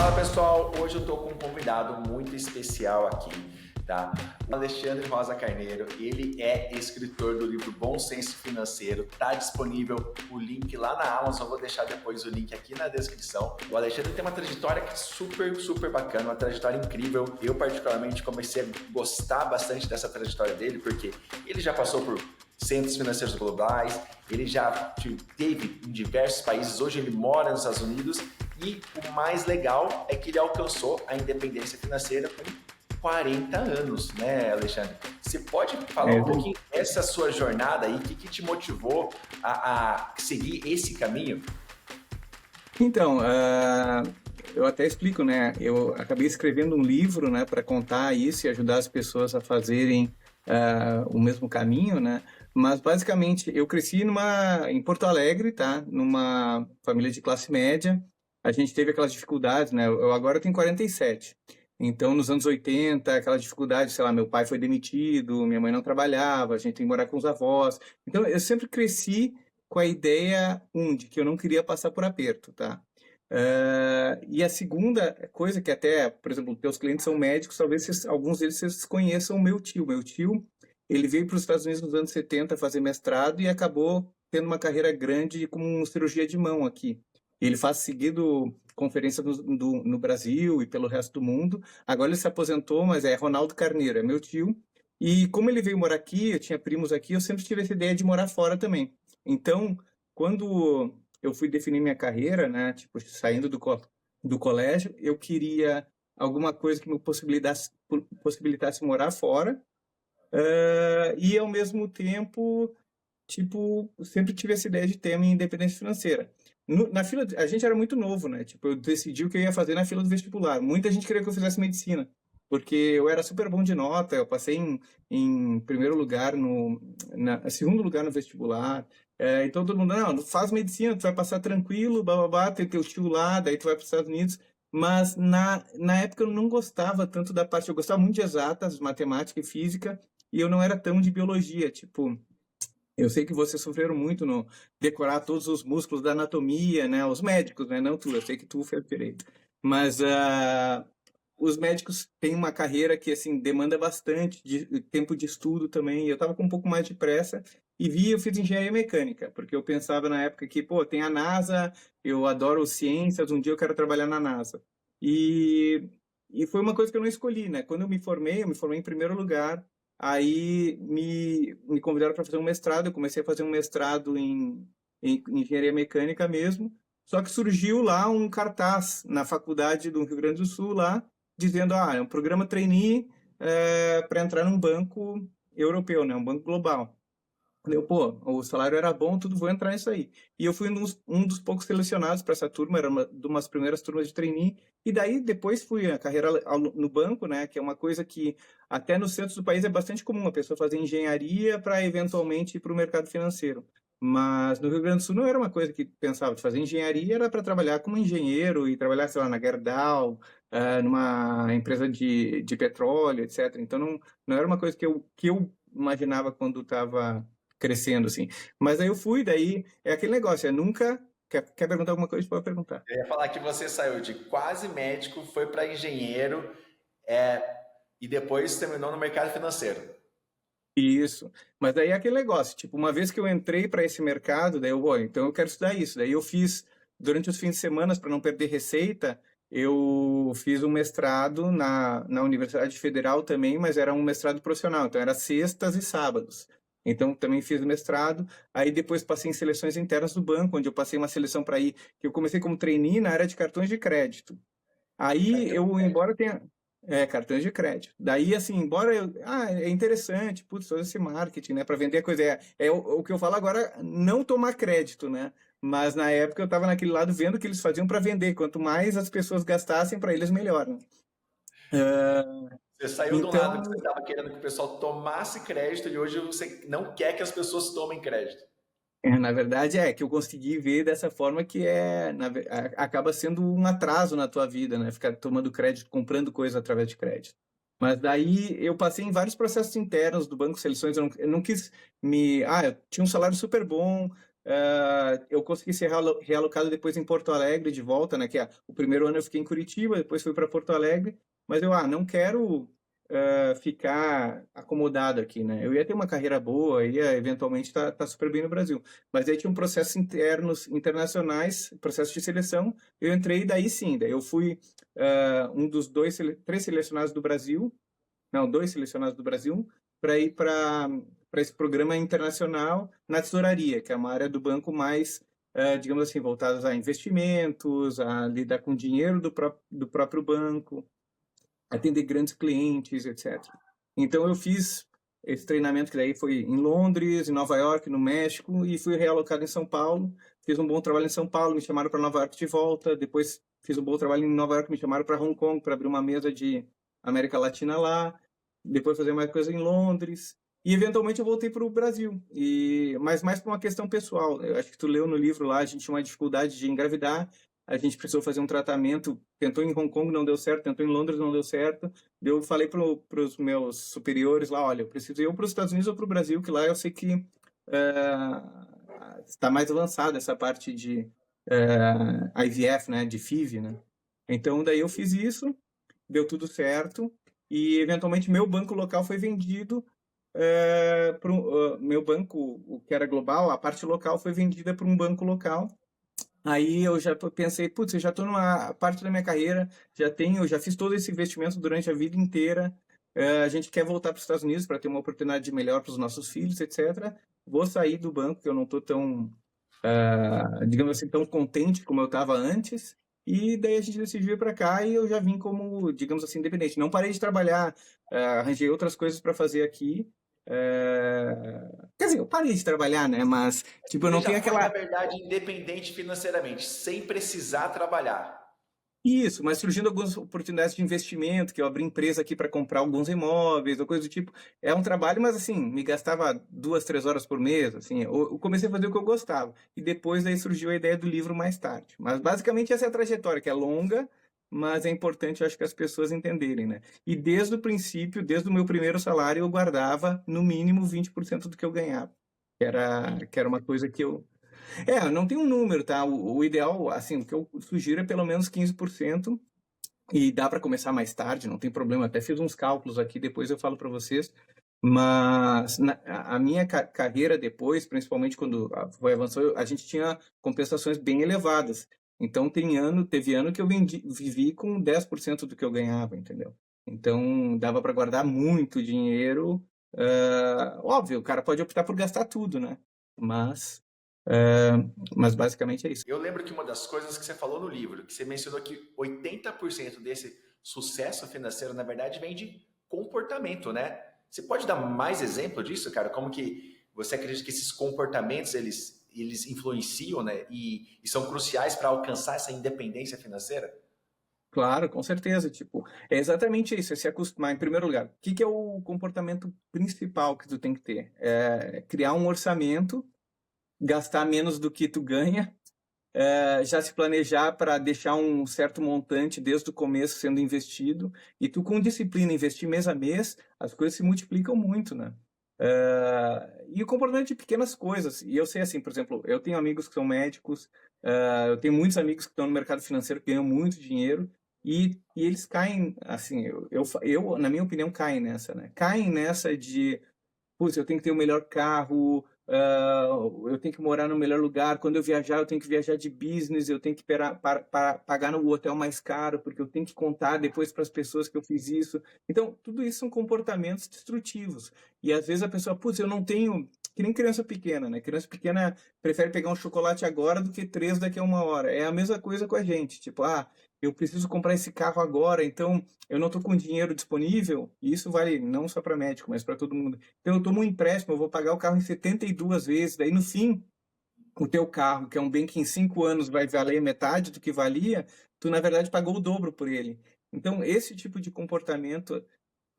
Fala pessoal, hoje eu estou com um convidado muito especial aqui, tá? O Alexandre Rosa Carneiro, ele é escritor do livro Bom Senso Financeiro, tá disponível o link lá na Amazon, vou deixar depois o link aqui na descrição. O Alexandre tem uma trajetória que é super bacana, uma trajetória incrível. Eu particularmente comecei a gostar bastante dessa trajetória dele, porque ele já passou por centros financeiros globais, ele já teve em diversos países, hoje ele mora nos Estados Unidos. E o mais legal é que ele alcançou a independência financeira com 40 anos, né, Alexandre? Você pode falar um pouquinho dessa sua jornada aí, o que te motivou a seguir esse caminho? Então, eu até explico, né? Eu acabei escrevendo um livro, né, para contar isso e ajudar as pessoas a fazerem o mesmo caminho, né? Mas basicamente eu cresci em Porto Alegre, tá? Numa família de classe média. A gente teve aquelas dificuldades, né? Eu agora tenho 47. Então, nos anos 80, aquela dificuldade, sei lá, meu pai foi demitido, minha mãe não trabalhava, a gente tem que morar com os avós. Então, eu sempre cresci com a ideia, de que eu não queria passar por aperto, tá? E a segunda coisa que até, por exemplo, teus clientes são médicos, talvez alguns deles vocês conheçam o meu tio. Meu tio, ele veio para os Estados Unidos nos anos 70 fazer mestrado e acabou tendo uma carreira grande como cirurgia de mão aqui. Ele faz seguido conferência no Brasil e pelo resto do mundo. Agora ele se aposentou, mas é Ronaldo Carneiro, é meu tio. E como ele veio morar aqui, eu tinha primos aqui, eu sempre tive essa ideia de morar fora também. Então, quando eu fui definir minha carreira, né, tipo, saindo do colégio, eu queria alguma coisa que me possibilitasse morar fora, e ao mesmo tempo, tipo, sempre tive essa ideia de ter a minha independência financeira. Na fila, a gente era muito novo, né? Tipo, eu decidi o que eu ia fazer na fila do vestibular. Muita gente queria que eu fizesse medicina, porque eu era super bom de nota, eu passei em primeiro lugar segundo lugar no vestibular. Então todo mundo, não, faz medicina, tu vai passar tranquilo, bababá, tem teu tio lá, daí tu vai para os Estados Unidos. Mas na época eu não gostava tanto da parte, eu gostava muito de exatas, matemática e física, e eu não era tão de biologia, tipo. Eu sei que vocês sofreram muito no decorar todos os músculos da anatomia, né? Os médicos, né? Não tu, eu sei que tu fez direito. Mas os médicos têm uma carreira que, assim, demanda bastante de tempo de estudo também. Eu estava com um pouco mais de pressa eu fiz engenharia mecânica, porque eu pensava na época que, pô, tem a NASA, eu adoro ciências, um dia eu quero trabalhar na NASA. E, e foi uma coisa que eu não escolhi, né? Quando eu me formei em primeiro lugar. Aí me convidaram para fazer um mestrado, eu comecei a fazer um mestrado em engenharia mecânica mesmo, só que surgiu lá um cartaz na faculdade do Rio Grande do Sul lá, dizendo, é um programa trainee para entrar num banco europeu, né, um banco global. Falei, pô, o salário era bom, tudo, vou entrar nisso aí. E eu fui um dos poucos selecionados para essa turma, era de umas primeiras turmas de trainee, e daí depois fui a carreira no banco, né, que é uma coisa que até no centro do país é bastante comum, a pessoa fazer engenharia para eventualmente ir para o mercado financeiro. Mas no Rio Grande do Sul não era uma coisa que pensava de fazer engenharia, era para trabalhar como engenheiro e trabalhar, sei lá, na Gerdau, numa empresa de petróleo, etc. Então não era uma coisa que eu imaginava quando estava crescendo, assim. Mas aí eu fui, daí é aquele negócio, nunca. Quer perguntar alguma coisa? Pode perguntar. Eu ia falar que você saiu de quase médico, foi para engenheiro, é, e depois terminou no mercado financeiro. Isso. Mas daí é aquele negócio, tipo, uma vez que eu entrei para esse mercado, daí então eu quero estudar isso. Daí eu fiz, durante os fins de semana, para não perder receita, eu fiz um mestrado na Universidade Federal também, mas era um mestrado profissional, então era sextas e sábados. Então também fiz o mestrado, aí depois passei em seleções internas do banco, onde eu passei uma seleção para ir, que eu comecei como trainee na área de cartões de crédito. Aí embora tenha. Cartões de crédito. Daí, assim, embora é interessante, putz, todo esse marketing, né, para vender a coisa. O que eu falo agora, não tomar crédito, né? Mas na época eu estava naquele lado vendo o que eles faziam para vender. Quanto mais as pessoas gastassem, para eles melhor, né? Você saiu do lado que você Então, estava querendo que o pessoal tomasse crédito e hoje você não quer que as pessoas tomem crédito. na verdade, é que eu consegui ver dessa forma que acaba sendo um atraso na tua vida, né? Ficar tomando crédito, comprando coisa através de crédito. Mas daí eu passei em vários processos internos do Banco Seleções, eu não quis eu tinha um salário super bom, eu consegui ser realocado depois em Porto Alegre de volta, né? O primeiro ano eu fiquei em Curitiba, depois fui para Porto Alegre, mas eu não quero ficar acomodado aqui, né? Eu ia ter uma carreira boa, ia eventualmente tá super bem no Brasil, mas aí tinha um processos internos, internacionais, processo de seleção, eu entrei, daí sim, daí eu fui um dos três selecionados do Brasil, não, dois selecionados do Brasil, para ir para esse programa internacional na tesouraria, que é uma área do banco mais, digamos assim, voltada a investimentos, a lidar com dinheiro do próprio banco, atender grandes clientes, etc. Então eu fiz esse treinamento que daí foi em Londres, em Nova York, no México, e fui realocado em São Paulo. Fiz um bom trabalho em São Paulo, me chamaram para Nova York de volta. Depois fiz um bom trabalho em Nova York, me chamaram para Hong Kong para abrir uma mesa de América Latina lá. Depois fazer mais coisa em Londres. E eventualmente eu voltei para o Brasil. Mas mais por uma questão pessoal. Eu acho que tu leu no livro lá, a gente tinha uma dificuldade de engravidar. A gente precisou fazer um tratamento, tentou em Hong Kong, não deu certo, tentou em Londres, não deu certo. Eu falei para os meus superiores lá, olha, eu preciso ir ou para os Estados Unidos ou para o Brasil, que lá eu sei que está mais avançada essa parte de IVF, né, de FIV, né? Então, daí eu fiz isso, deu tudo certo, e eventualmente meu banco local foi vendido meu banco, o que era global, a parte local foi vendida para um banco local. Aí eu já pensei, putz, eu já estou numa parte da minha carreira, já fiz todo esse investimento durante a vida inteira. A gente quer voltar para os Estados Unidos para ter uma oportunidade melhor para os nossos filhos, etc. Vou sair do banco, que eu não estou tão, digamos assim, tão contente como eu estava antes. E daí a gente decidiu ir para cá e eu já vim como, digamos assim, independente. Não parei de trabalhar, arranjei outras coisas para fazer aqui. Quer dizer, eu parei de trabalhar, né? Mas, tipo, eu Você não já tenho foi, na aquela. verdade, independente financeiramente, sem precisar trabalhar. Isso, mas surgindo algumas oportunidades de investimento, que eu abri empresa aqui para comprar alguns imóveis ou coisa do tipo. É um trabalho, mas assim, me gastava 2, 3 horas por mês, assim. Eu comecei a fazer o que eu gostava. E depois daí surgiu a ideia do livro mais tarde. Mas basicamente essa é a trajetória, que é longa, mas é importante, eu acho, que as pessoas entenderem, né? E desde o princípio, desde o meu primeiro salário, eu guardava no mínimo 20% do que eu ganhava. Que era uma coisa que eu não tem um número, tá? O ideal, assim, o que eu sugiro é pelo menos 15%, e dá para começar mais tarde, não tem problema. Até fiz uns cálculos aqui, depois eu falo para vocês. Mas a minha carreira depois, principalmente quando foi avançando, a gente tinha compensações bem elevadas. Então teve ano que eu vivi com 10% do que eu ganhava, entendeu? Então dava para guardar muito dinheiro. Óbvio, o cara pode optar por gastar tudo, né? Mas é, mas basicamente é isso. Eu lembro que uma das coisas que você falou no livro, que você mencionou que 80% desse sucesso financeiro, na verdade, vem de comportamento, né? Você pode dar mais exemplo disso, cara? Como que você acredita que esses comportamentos, eles influenciam, né? E são cruciais para alcançar essa independência financeira? Claro, com certeza. Tipo, é exatamente isso, é se acostumar. Em primeiro lugar, o que é o comportamento principal que tu tem que ter? É criar um orçamento, gastar menos do que tu ganha, já se planejar para deixar um certo montante desde o começo sendo investido, e tu com disciplina investir mês a mês, as coisas se multiplicam muito, né? E o comportamento de pequenas coisas. E eu sei assim, por exemplo, eu tenho amigos que são médicos, eu tenho muitos amigos que estão no mercado financeiro que ganham muito dinheiro, e eles caem, assim, na minha opinião, caem nessa, né? Caem nessa de, putz, eu tenho que ter o melhor carro, eu tenho que morar no melhor lugar, quando eu viajar, eu tenho que viajar de business, eu tenho que pagar no hotel mais caro, porque eu tenho que contar depois para as pessoas que eu fiz isso. Então, tudo isso são comportamentos destrutivos. E às vezes a pessoa, putz, eu não tenho. Que nem criança pequena, né? Criança pequena prefere pegar um chocolate agora do que 3 daqui a 1 hora. É a mesma coisa com a gente. Tipo, eu preciso comprar esse carro agora, então eu não estou com dinheiro disponível. E isso vale não só para médico, mas para todo mundo. Então eu tomo um empréstimo, eu vou pagar o carro em 72 vezes. Daí no fim, o teu carro, que é um bem que em 5 anos vai valer metade do que valia, tu na verdade pagou o dobro por ele. Então esse tipo de comportamento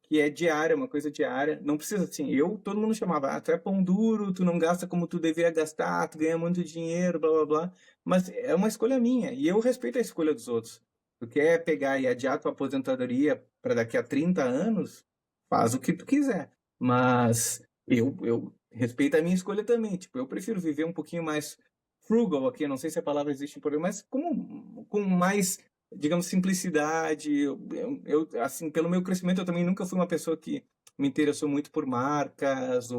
que é diária, uma coisa diária, não precisa assim, todo mundo chamava, tu é pão duro, tu não gasta como tu deveria gastar, tu ganha muito dinheiro, blá blá blá, mas é uma escolha minha, e eu respeito a escolha dos outros. Tu quer pegar e adiar tua aposentadoria para daqui a 30 anos, faz o que tu quiser, mas respeita a minha escolha também. Tipo, eu prefiro viver um pouquinho mais frugal aqui, não sei se a palavra existe em português, mas com mais, digamos, simplicidade. Assim, pelo meu crescimento, eu também nunca fui uma pessoa que me interessou muito por marcas,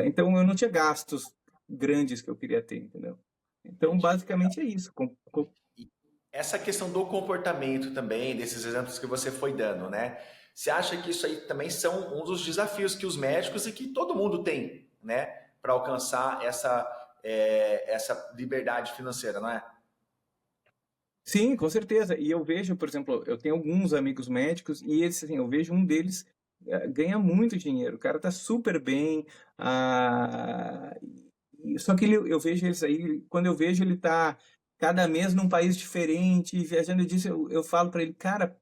então eu não tinha gastos grandes que eu queria ter, entendeu? Então, Entendi. basicamente é isso. E essa questão do comportamento também, desses exemplos que você foi dando, né? Você acha que isso aí também são um dos desafios que os médicos e que todo mundo tem, né? Para alcançar essa liberdade financeira, não é? Sim, com certeza. E eu vejo, por exemplo, eu tenho alguns amigos médicos e eles, assim, eu vejo um deles ganha muito dinheiro. O cara tá super bem. ah, Só que eu vejo eles aí, quando eu vejo ele tá cada mês num país diferente, viajando disso, eu falo para ele, cara,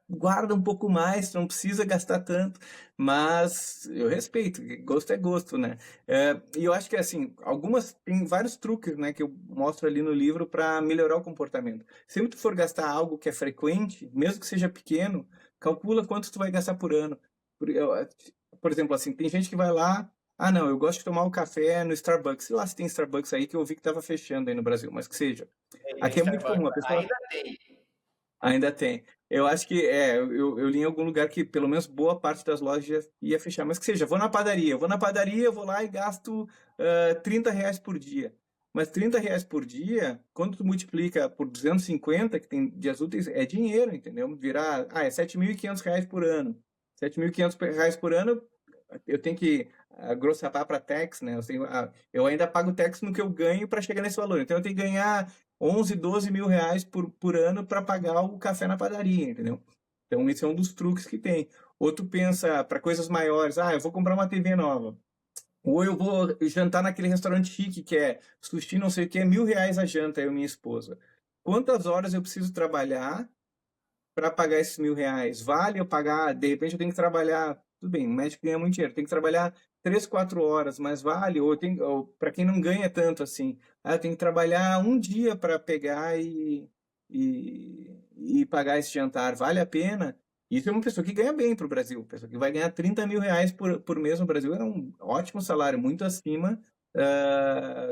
guarda um pouco mais, não precisa gastar tanto, mas eu respeito, gosto é gosto, né? E eu acho que assim, tem vários truques, né, que eu mostro ali no livro para melhorar o comportamento. Sempre que tu for gastar algo que é frequente, mesmo que seja pequeno, calcula quanto tu vai gastar por ano. Por exemplo, assim, tem gente que vai lá, ah, não, eu gosto de tomar o café no Starbucks. Sei lá se tem Starbucks aí que eu vi que estava fechando aí no Brasil, mas que seja. Tem Aqui é muito Starbucks. comum, a pessoa Ainda tem. ainda tem. Eu acho que eu li em algum lugar que pelo menos boa parte das lojas ia fechar, mas que seja, vou vou lá e gasto R$ 30 por dia. Mas R$ 30 por dia, quando tu multiplica por 250, que tem dias úteis, é dinheiro, entendeu? É R$ 7.500 por ano. R$ 7.500 por ano, eu tenho que grossapar para tax, né? Eu ainda pago tax no que eu ganho para chegar nesse valor. Então eu tenho que ganhar 11, 12 mil reais por ano para pagar o café na padaria, entendeu? Então esse é um dos truques que tem. Ou tu pensa para coisas maiores, eu vou comprar uma TV nova. Ou eu vou jantar naquele restaurante chique que é sushi, não sei o que, é R$ 1.000 a janta, eu e minha esposa. Quantas horas eu preciso trabalhar para pagar esses R$ 1.000? Vale eu pagar? De repente eu tenho que trabalhar. Tudo bem, o médico ganha muito dinheiro, tem que trabalhar 3, 4 horas, mas vale? Ou para quem não ganha tanto assim, eu tenho que trabalhar um dia para pegar e pagar esse jantar, vale a pena? Isso é uma pessoa que ganha bem para o Brasil, pessoa que vai ganhar R$ 30.000 por mês no Brasil, é um ótimo salário, muito acima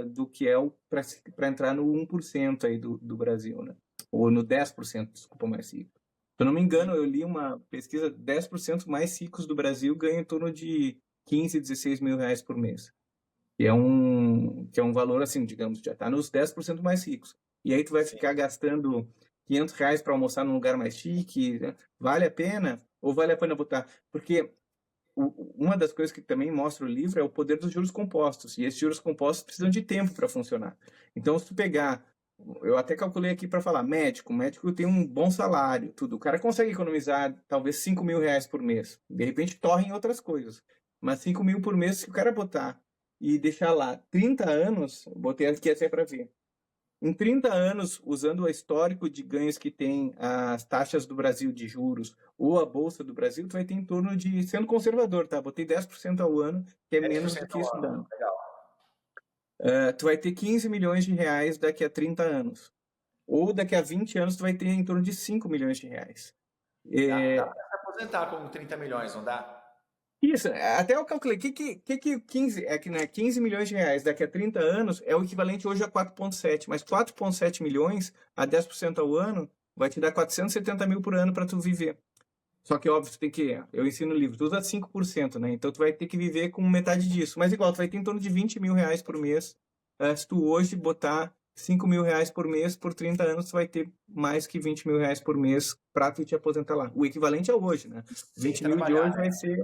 do que é para entrar no 1% aí do Brasil, né? Ou no 10%, desculpa, mais rico. Se eu não me engano, eu li uma pesquisa, 10% mais ricos do Brasil ganham em torno de 15, R$ 16.000 por mês. Que é um valor, assim, digamos, já está nos 10% mais ricos. E aí tu vai Sim. ficar gastando R$ 500 para almoçar num lugar mais chique, né? Vale a pena? Ou vale a pena botar? Porque uma das coisas que também mostra o livro é o poder dos juros compostos. E esses juros compostos precisam de tempo para funcionar. Então, se tu pegar, eu até calculei aqui para falar, médico tem um bom salário, tudo. O cara consegue economizar talvez R$ 5.000 por mês. De repente, torre em outras coisas. Mas 5.000 por mês, se o cara botar e deixar lá 30 anos, botei aqui até para ver. Em 30 anos, usando o histórico de ganhos que tem as taxas do Brasil de juros ou a Bolsa do Brasil, tu vai ter em torno de, sendo conservador, tá? Botei 10% ao ano, que é menos do 10% que ao isso ano. dá. Legal. Tu vai ter R$ 15 milhões daqui a 30 anos. Ou daqui a 20 anos, tu vai ter em torno de R$ 5 milhões. Dá É, para se aposentar com 30 milhões, não dá? isso, até eu calculei, que 15, é que, né, R$ 15 milhões daqui a 30 anos é o equivalente hoje a 4,7, mas 4,7 milhões a 10% ao ano vai te dar 470 mil por ano para tu viver. Só que, óbvio, eu ensino no livro, tu usa 5%, né? Então tu vai ter que viver com metade disso. Mas igual, tu vai ter em torno de R$ 20.000 por mês. Se tu hoje botar R$ 5.000 por mês, por 30 anos, tu vai ter mais que R$ 20.000 por mês para tu te aposentar lá. O equivalente a hoje, né? Sem 20 mil de trabalhar, hoje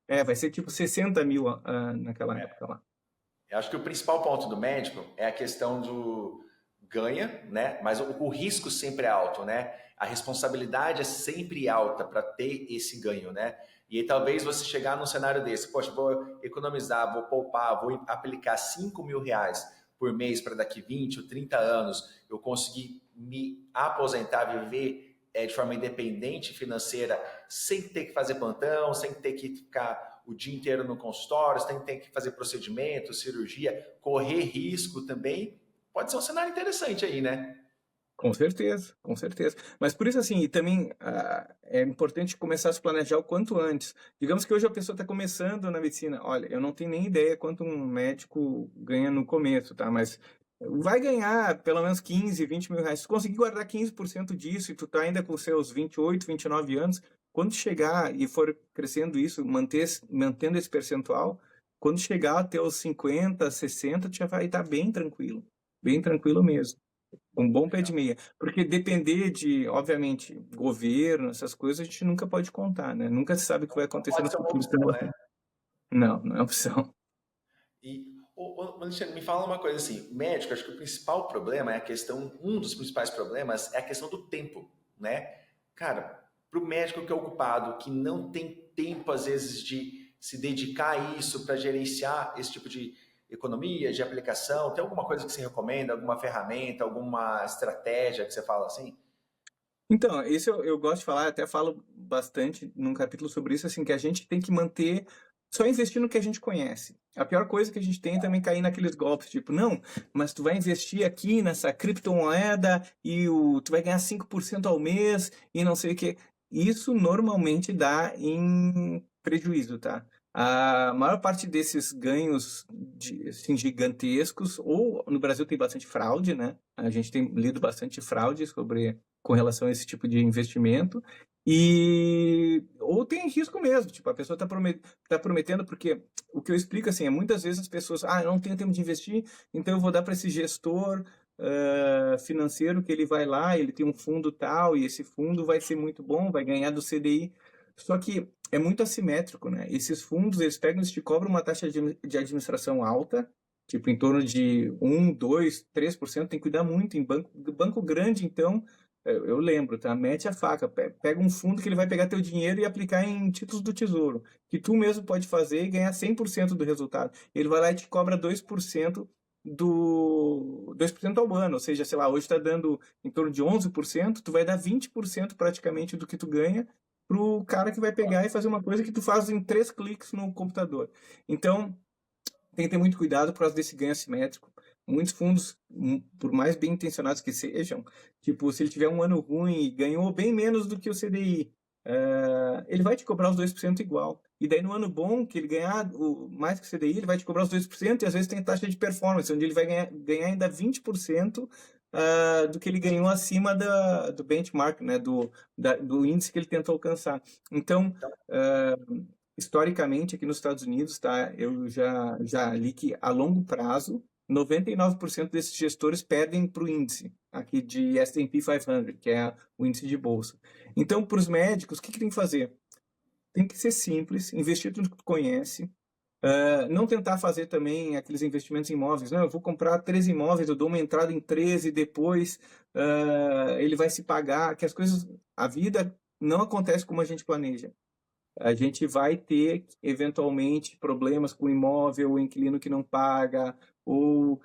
né? vai ser tipo 60 mil naquela época lá. Eu acho que o principal ponto do médico é a questão do ganha, né? Mas o risco sempre é alto, né? A responsabilidade é sempre alta para ter esse ganho, né? E aí, talvez você chegar num cenário desse, poxa, vou economizar, vou poupar, vou aplicar R$ 5.000 por mês para daqui 20 ou 30 anos eu conseguir me aposentar, viver de forma independente financeira, sem ter que fazer plantão, sem ter que ficar o dia inteiro no consultório, sem ter que fazer procedimento, cirurgia, correr risco também, pode ser um cenário interessante aí, né? Com certeza, com certeza. Mas por isso, assim, e também é importante começar a se planejar o quanto antes. Digamos que hoje a pessoa está começando na medicina. Olha, eu não tenho nem ideia quanto um médico ganha no começo, tá? Mas vai ganhar pelo menos 15, 20 mil reais. Se tu conseguir guardar 15% disso e tu tá ainda com seus 28, 29 anos, quando chegar e for crescendo isso, mantendo esse percentual, quando chegar até os 50, 60, tu já vai estar bem tranquilo mesmo. Um bom pé de Legal. meia. Porque depender de, obviamente, governo, essas coisas, a gente nunca pode contar, né? Nunca se sabe o que vai Não acontecer pode no ser uma futuro. opção, né? Não, não é opção. E, Alexandre, me fala uma coisa assim, médico, acho que o principal problema é a questão, um dos principais problemas é a questão do tempo, né? Cara, para o médico que é ocupado, que não tem tempo às vezes de se dedicar a isso para gerenciar esse tipo de economia, de aplicação, tem alguma coisa que você recomenda, alguma ferramenta, alguma estratégia que você fala assim? Então, isso eu gosto de falar, até falo bastante num capítulo sobre isso, assim, que a gente tem que manter, só investir no que a gente conhece. A pior coisa que a gente tem é também cair naqueles golpes, tipo, não, mas tu vai investir aqui nessa criptomoeda e tu vai ganhar 5% ao mês e não sei o quê. Isso normalmente dá em prejuízo, tá? A maior parte desses ganhos assim, gigantescos, ou no Brasil tem bastante fraude, né? A gente tem lido bastante fraude com relação a esse tipo de investimento. E ou tem risco mesmo, tipo, a pessoa tá prometendo, porque o que eu explico assim, é muitas vezes as pessoas, eu não tenho tempo de investir, então eu vou dar para esse gestor financeiro que ele vai lá, ele tem um fundo tal, e esse fundo vai ser muito bom, vai ganhar do CDI. Só que é muito assimétrico, né? Esses fundos, eles pegam, eles te cobram uma taxa de administração alta, tipo em torno de 1, 2, 3%, tem que cuidar muito em banco grande, então eu lembro, tá? Mete a faca, pega um fundo que ele vai pegar teu dinheiro e aplicar em títulos do Tesouro, que tu mesmo pode fazer e ganhar 100% do resultado. Ele vai lá e te cobra 2% ao ano, ou seja, sei lá, hoje está dando em torno de 11%, tu vai dar 20% praticamente do que tu ganha pro cara que vai pegar e fazer uma coisa que tu faz em 3 cliques no computador. Então, tem que ter muito cuidado por causa desse ganho assimétrico. Muitos fundos, por mais bem intencionados que sejam, tipo, se ele tiver um ano ruim e ganhou bem menos do que o CDI, ele vai te cobrar os 2% igual. E daí no ano bom, que ele ganhar mais que o CDI, ele vai te cobrar os 2% e às vezes tem taxa de performance, onde ele vai ganhar ainda 20% do que ele ganhou acima do benchmark, né, do índice que ele tentou alcançar. Então, historicamente, aqui nos Estados Unidos, tá, eu já li que a longo prazo, 99% desses gestores perdem para o índice aqui de S&P 500, que é o índice de bolsa. Então, para os médicos, o que tem que fazer? Tem que ser simples, investir tudo que tu conhece, não tentar fazer também aqueles investimentos em imóveis. Não, eu vou comprar 3 imóveis, eu dou uma entrada em 13 e depois ele vai se pagar, que a vida não acontece como a gente planeja. A gente vai ter, eventualmente, problemas com o imóvel, o inquilino que não paga, ou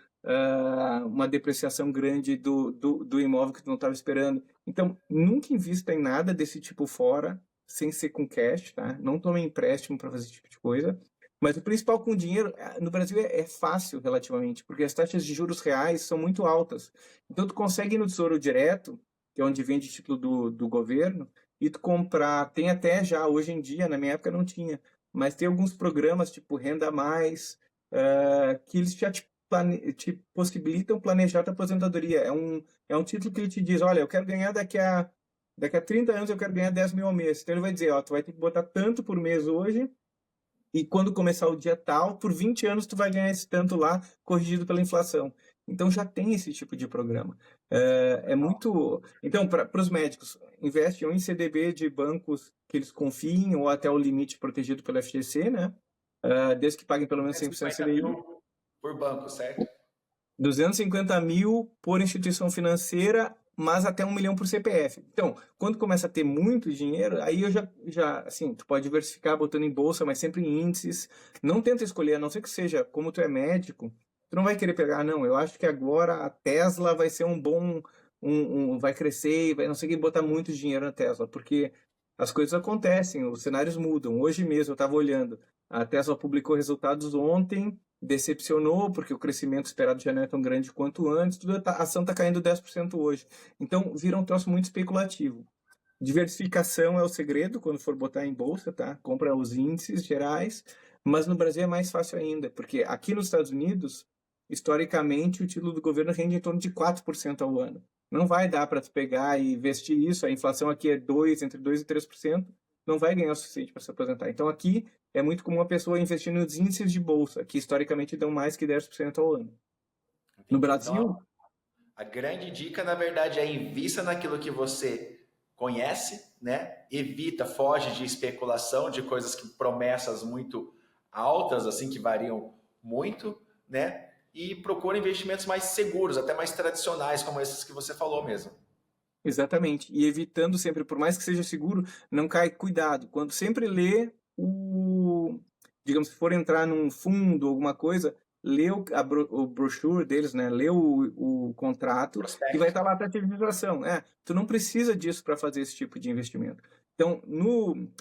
uma depreciação grande do imóvel que tu não estava esperando. Então, nunca invista em nada desse tipo fora, sem ser com cash, tá? Não tome empréstimo para fazer esse tipo de coisa. Mas o principal com dinheiro, no Brasil é fácil relativamente, porque as taxas de juros reais são muito altas. Então, tu consegue ir no Tesouro Direto, que é onde vende título do governo, e tu comprar, tem até já, hoje em dia, na minha época não tinha, mas tem alguns programas, tipo Renda Mais, que eles já te possibilitam planejar tua aposentadoria. É um título que ele te diz, olha, eu quero ganhar daqui a 30 anos, eu quero ganhar 10 mil ao mês. Então ele vai dizer, ó, tu vai ter que botar tanto por mês hoje, e quando começar o dia tal, por 20 anos tu vai ganhar esse tanto lá, corrigido pela inflação. Então já tem esse tipo de programa. É muito. Então, para os médicos, investe ou em CDB de bancos que eles confiem ou até o limite protegido pelo FGC, né? Desde que paguem pelo menos 100% 250 CDI. mil por banco, certo? 250 mil por instituição financeira, mas até 1 milhão por CPF. Então, quando começa a ter muito dinheiro, aí eu já assim, tu pode diversificar botando em bolsa, mas sempre em índices. Não tenta escolher, a não ser que seja, como tu é médico, tu não vai querer pegar, não, eu acho que agora a Tesla vai ser um bom, vai crescer, vai não sei o que, botar muito dinheiro na Tesla, porque as coisas acontecem, os cenários mudam. Hoje mesmo eu estava olhando, A Tesla publicou resultados ontem, decepcionou, porque o crescimento esperado já não é tão grande quanto antes, a ação está caindo 10% hoje. Então, vira um troço muito especulativo. Diversificação é o segredo quando for botar em bolsa, tá? Compra os índices gerais, mas no Brasil é mais fácil ainda, porque aqui nos Estados Unidos, historicamente, o título do governo rende em torno de 4% ao ano. Não vai dar para tu pegar e investir isso, a inflação aqui é entre 2 e 3%, não vai ganhar o suficiente para se aposentar. Então aqui é muito comum a pessoa investir nos índices de bolsa, que historicamente dão mais que 10% ao ano. No Entendi. Então, Brasil, a grande dica, na verdade, é invista naquilo que você conhece, né? Evita, foge de especulação, de coisas que promessas muito altas, assim, que variam muito, né? E procura investimentos mais seguros, até mais tradicionais, como esses que você falou mesmo. exatamente. E evitando sempre, por mais que seja seguro, não cai, cuidado. Quando sempre lê digamos, se for entrar num fundo, alguma coisa, lê o brochure deles, né? Lê o contrato, que vai Prospecto. estar lá a ativização. Tu não precisa disso para fazer esse tipo de investimento. Então,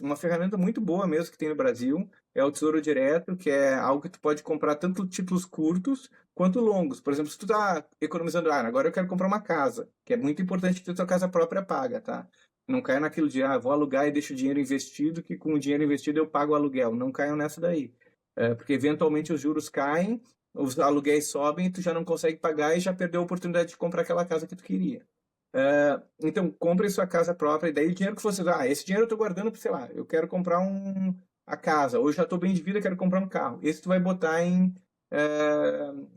uma ferramenta muito boa mesmo que tem no Brasil é o Tesouro Direto, que é algo que tu pode comprar tanto títulos curtos quanto longos. Por exemplo, se tu está economizando, agora eu quero comprar uma casa, que é muito importante ter tua casa própria paga, tá? Não caia naquilo de, vou alugar e deixo o dinheiro investido, que com o dinheiro investido eu pago o aluguel. Não caiam nessa daí. Porque eventualmente os juros caem, os aluguéis sobem, e tu já não consegue pagar e já perdeu a oportunidade de comprar aquela casa que tu queria. Então, compre sua casa própria, e daí o dinheiro que você dá, esse dinheiro eu estou guardando para, sei lá, eu quero comprar a casa, ou já estou bem de vida, quero comprar um carro. Esse tu vai botar em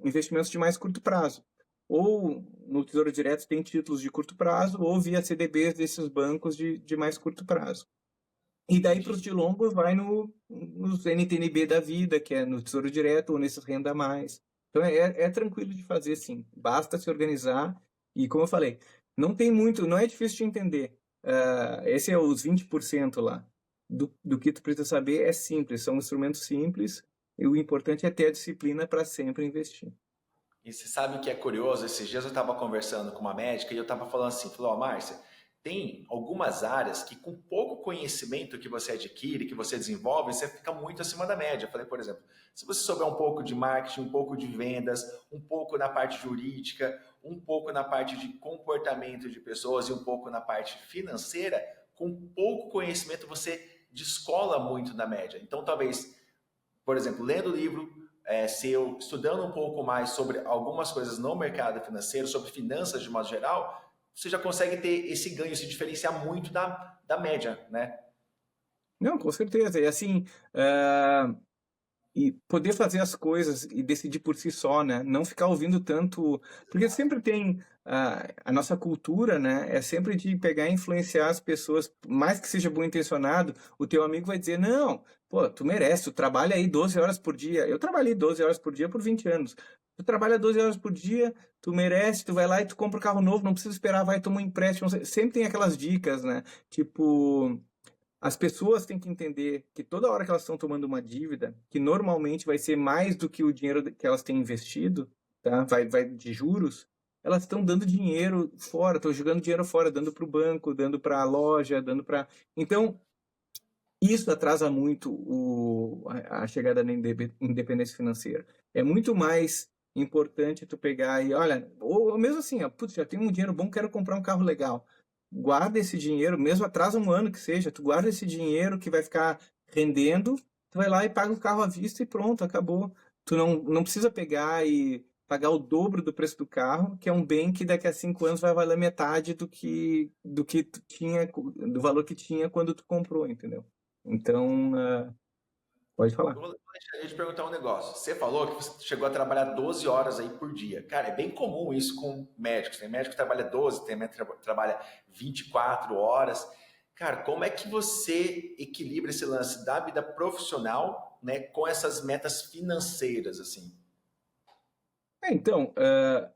investimentos de mais curto prazo. Ou no Tesouro Direto tem títulos de curto prazo, ou via CDBs desses bancos de mais curto prazo. E daí para os Entendi. de longos vai nos NTNB da vida, que é no Tesouro Direto, ou nesses Renda Mais. Então é tranquilo de fazer, sim. Basta se organizar. E como eu falei, não tem muito, não é difícil de entender. Esse é os 20% lá. Do que tu precisa saber é simples, são instrumentos simples, e o importante é ter a disciplina para sempre investir. E você sabe o que é curioso? Esses dias eu estava conversando com uma médica e eu estava falando assim, falou, Márcia, tem algumas áreas que com pouco conhecimento que você adquire, que você desenvolve, você fica muito acima da média. Eu falei, por exemplo, se você souber um pouco de marketing, um pouco de vendas, um pouco na parte jurídica, um pouco na parte de comportamento de pessoas e um pouco na parte financeira, com pouco conhecimento você descola muito da média. Então, talvez, por exemplo, lendo o livro, se eu estudando um pouco mais sobre algumas coisas no mercado financeiro, sobre finanças de modo geral, você já consegue ter esse ganho, se diferenciar muito da média, né? Não, com certeza. E assim, e poder fazer as coisas e decidir por si só, né? Não ficar ouvindo tanto, porque sempre tem a nossa cultura, né? É sempre de pegar e influenciar as pessoas, por mais que seja bom intencionado, o teu amigo vai dizer, não, pô, tu merece, tu trabalha aí 12 horas por dia. Eu trabalhei 12 horas por dia por 20 anos. Tu trabalha 12 horas por dia, tu merece, tu vai lá e tu compra um carro novo, não precisa esperar, vai tomar um empréstimo. Sempre tem aquelas dicas, né? Tipo, as pessoas têm que entender que toda hora que elas estão tomando uma dívida, que normalmente vai ser mais do que o dinheiro que elas têm investido, tá? Vai de juros, elas estão dando dinheiro fora, estão jogando dinheiro fora, dando para o banco, dando para a loja, dando para. Então, isso atrasa muito a chegada da independência financeira. É muito mais importante tu pegar e, olha, ou mesmo assim, putz, já tenho um dinheiro bom, quero comprar um carro legal. Guarda esse dinheiro, mesmo atrasa um ano que seja, tu guarda esse dinheiro que vai ficar rendendo, tu vai lá e paga o carro à vista e pronto, acabou. Tu não precisa pegar e pagar o dobro do preço do carro, que é um bem que daqui a 5 anos vai valer metade do que tu tinha, do valor que tinha quando tu comprou, entendeu? Então, pode falar. Eu vou deixar eu te perguntar um negócio. Você falou que você chegou a trabalhar 12 horas aí por dia. Cara, é bem comum isso com médicos. Tem médico que trabalha 12, tem médico que trabalha 24 horas. Cara, como é que você equilibra esse lance da vida profissional, né, com essas metas financeiras, assim? Então,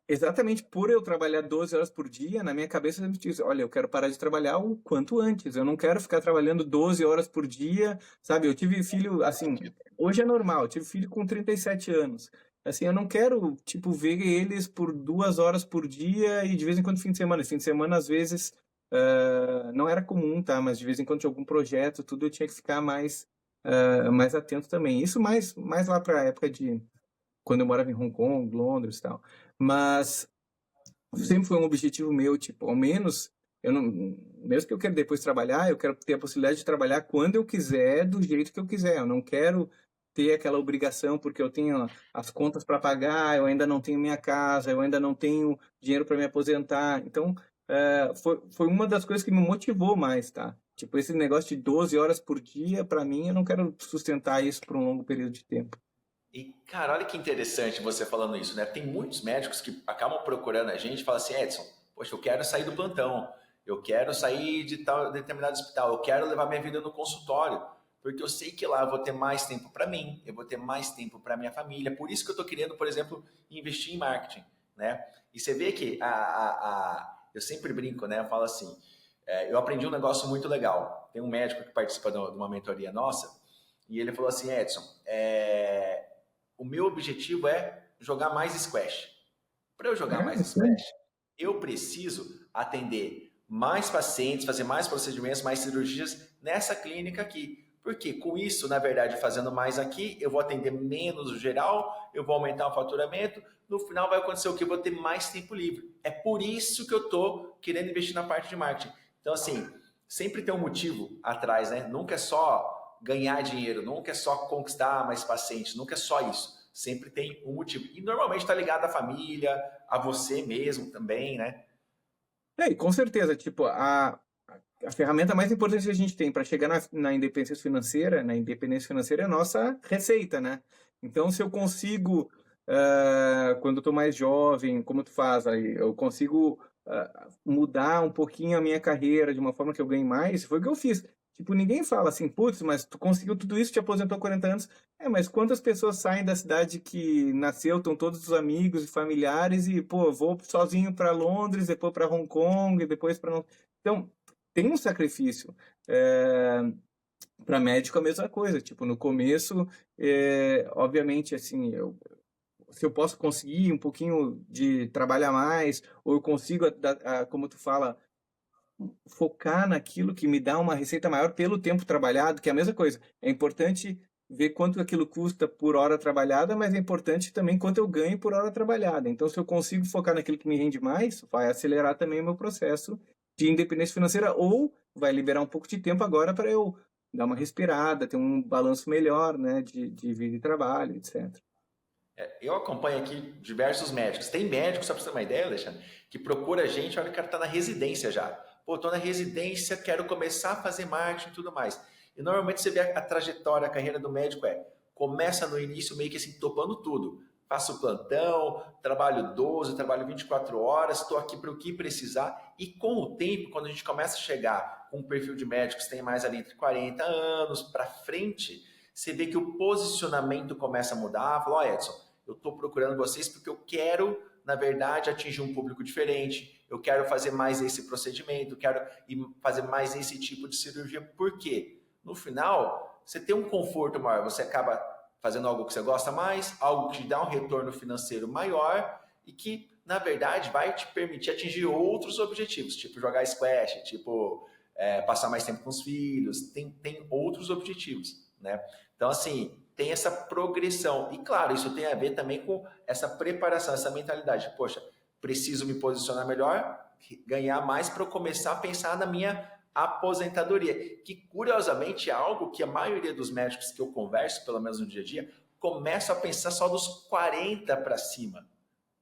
exatamente por eu trabalhar 12 horas por dia, na minha cabeça eu sempre disse, olha, eu quero parar de trabalhar o quanto antes, eu não quero ficar trabalhando 12 horas por dia, sabe? Eu tive filho, assim, hoje é normal, eu tive filho com 37 anos. Assim, eu não quero, tipo, ver eles por 2 horas por dia e de vez em quando fim de semana. Fim de semana, às vezes, não era comum, tá? Mas de vez em quando tinha algum projeto, tudo, eu tinha que ficar mais mais atento também. Isso mais lá para a época de quando eu morava em Hong Kong, Londres e tal. Mas sempre foi um objetivo meu, tipo, ao menos, eu não, mesmo que eu quero depois trabalhar, eu quero ter a possibilidade de trabalhar quando eu quiser, do jeito que eu quiser. Eu não quero ter aquela obrigação porque eu tenho as contas para pagar, eu ainda não tenho minha casa, eu ainda não tenho dinheiro para me aposentar. Então, foi uma das coisas que me motivou mais, tá? Tipo, esse negócio de 12 horas por dia, para mim, eu não quero sustentar isso por um longo período de tempo. E, cara, olha que interessante você falando isso, né? Tem muitos médicos que acabam procurando a gente e falam assim, Edson, poxa, eu quero sair do plantão, eu quero sair de tal determinado hospital, eu quero levar minha vida no consultório, porque eu sei que lá eu vou ter mais tempo para mim, eu vou ter mais tempo para minha família. Por isso que eu estou querendo, por exemplo, investir em marketing, né? E você vê que eu sempre brinco, né? Eu falo assim, eu aprendi um negócio muito legal. Tem um médico que participa de uma mentoria nossa e ele falou assim, Edson, o meu objetivo é jogar mais squash. Para eu jogar mais Sim. squash, eu preciso atender mais pacientes, fazer mais procedimentos, mais cirurgias nessa clínica aqui. Porque com isso, na verdade, fazendo mais aqui, eu vou atender menos no geral, eu vou aumentar o faturamento, no final vai acontecer o que? Eu vou ter mais tempo livre. É por isso que eu estou querendo investir na parte de marketing. Então, assim, sempre tem um motivo atrás, né? Nunca é só ganhar dinheiro, nunca é só conquistar mais pacientes, nunca é só isso. Sempre tem um motivo. E normalmente está ligado à família, a você mesmo também, né? E com certeza, tipo, a ferramenta mais importante que a gente tem para chegar na independência financeira é a nossa receita, né? Então, se eu consigo, quando eu estou mais jovem, como tu faz, aí, eu consigo mudar um pouquinho a minha carreira de uma forma que eu ganhe mais, foi o que eu fiz. Tipo, ninguém fala assim, putz, mas tu conseguiu tudo isso, te aposentou há 40 anos. Mas quantas pessoas saem da cidade que nasceu, estão todos os amigos e familiares e, pô, vou sozinho para Londres, depois para Hong Kong, depois para... Então, tem um sacrifício. Para médico, a mesma coisa. Tipo, no começo, obviamente, assim, se eu posso conseguir um pouquinho de trabalhar mais, ou eu consigo, como tu fala, focar naquilo que me dá uma receita maior pelo tempo trabalhado, que é a mesma coisa. É importante ver quanto aquilo custa por hora trabalhada, mas é importante também quanto eu ganho por hora trabalhada. Então, se eu consigo focar naquilo que me rende mais, vai acelerar também o meu processo de independência financeira, ou vai liberar um pouco de tempo agora para eu dar uma respirada, ter um balanço melhor, né, de vida e trabalho, etc. Eu acompanho aqui diversos médicos. Tem médicos, só para você ter uma ideia, Alexandre, que procura a gente, olha, o cara está na residência já. Pô, estou na residência, quero começar a fazer marketing e tudo mais. E normalmente você vê a trajetória, a carreira do médico começa no início meio que assim, topando tudo. Faço plantão, trabalho 12, trabalho 24 horas, estou aqui para o que precisar. E com o tempo, quando a gente começa a chegar com um perfil de médicos que tem mais ali entre 40 anos para frente, você vê que o posicionamento começa a mudar. Fala, ó, Edson, eu estou procurando vocês porque eu quero, na verdade, atingir um público diferente, eu quero fazer mais esse procedimento, eu quero fazer mais esse tipo de cirurgia. Por quê? No final, você tem um conforto maior, você acaba fazendo algo que você gosta mais, algo que te dá um retorno financeiro maior e que, na verdade, vai te permitir atingir outros objetivos, tipo jogar squash, tipo passar mais tempo com os filhos, tem outros objetivos, né? Então, assim, tem essa progressão. E, claro, isso tem a ver também com essa preparação, essa mentalidade. Poxa, preciso me posicionar melhor, ganhar mais para eu começar a pensar na minha aposentadoria, que curiosamente é algo que a maioria dos médicos que eu converso, pelo menos no dia a dia, começa a pensar só dos 40 para cima,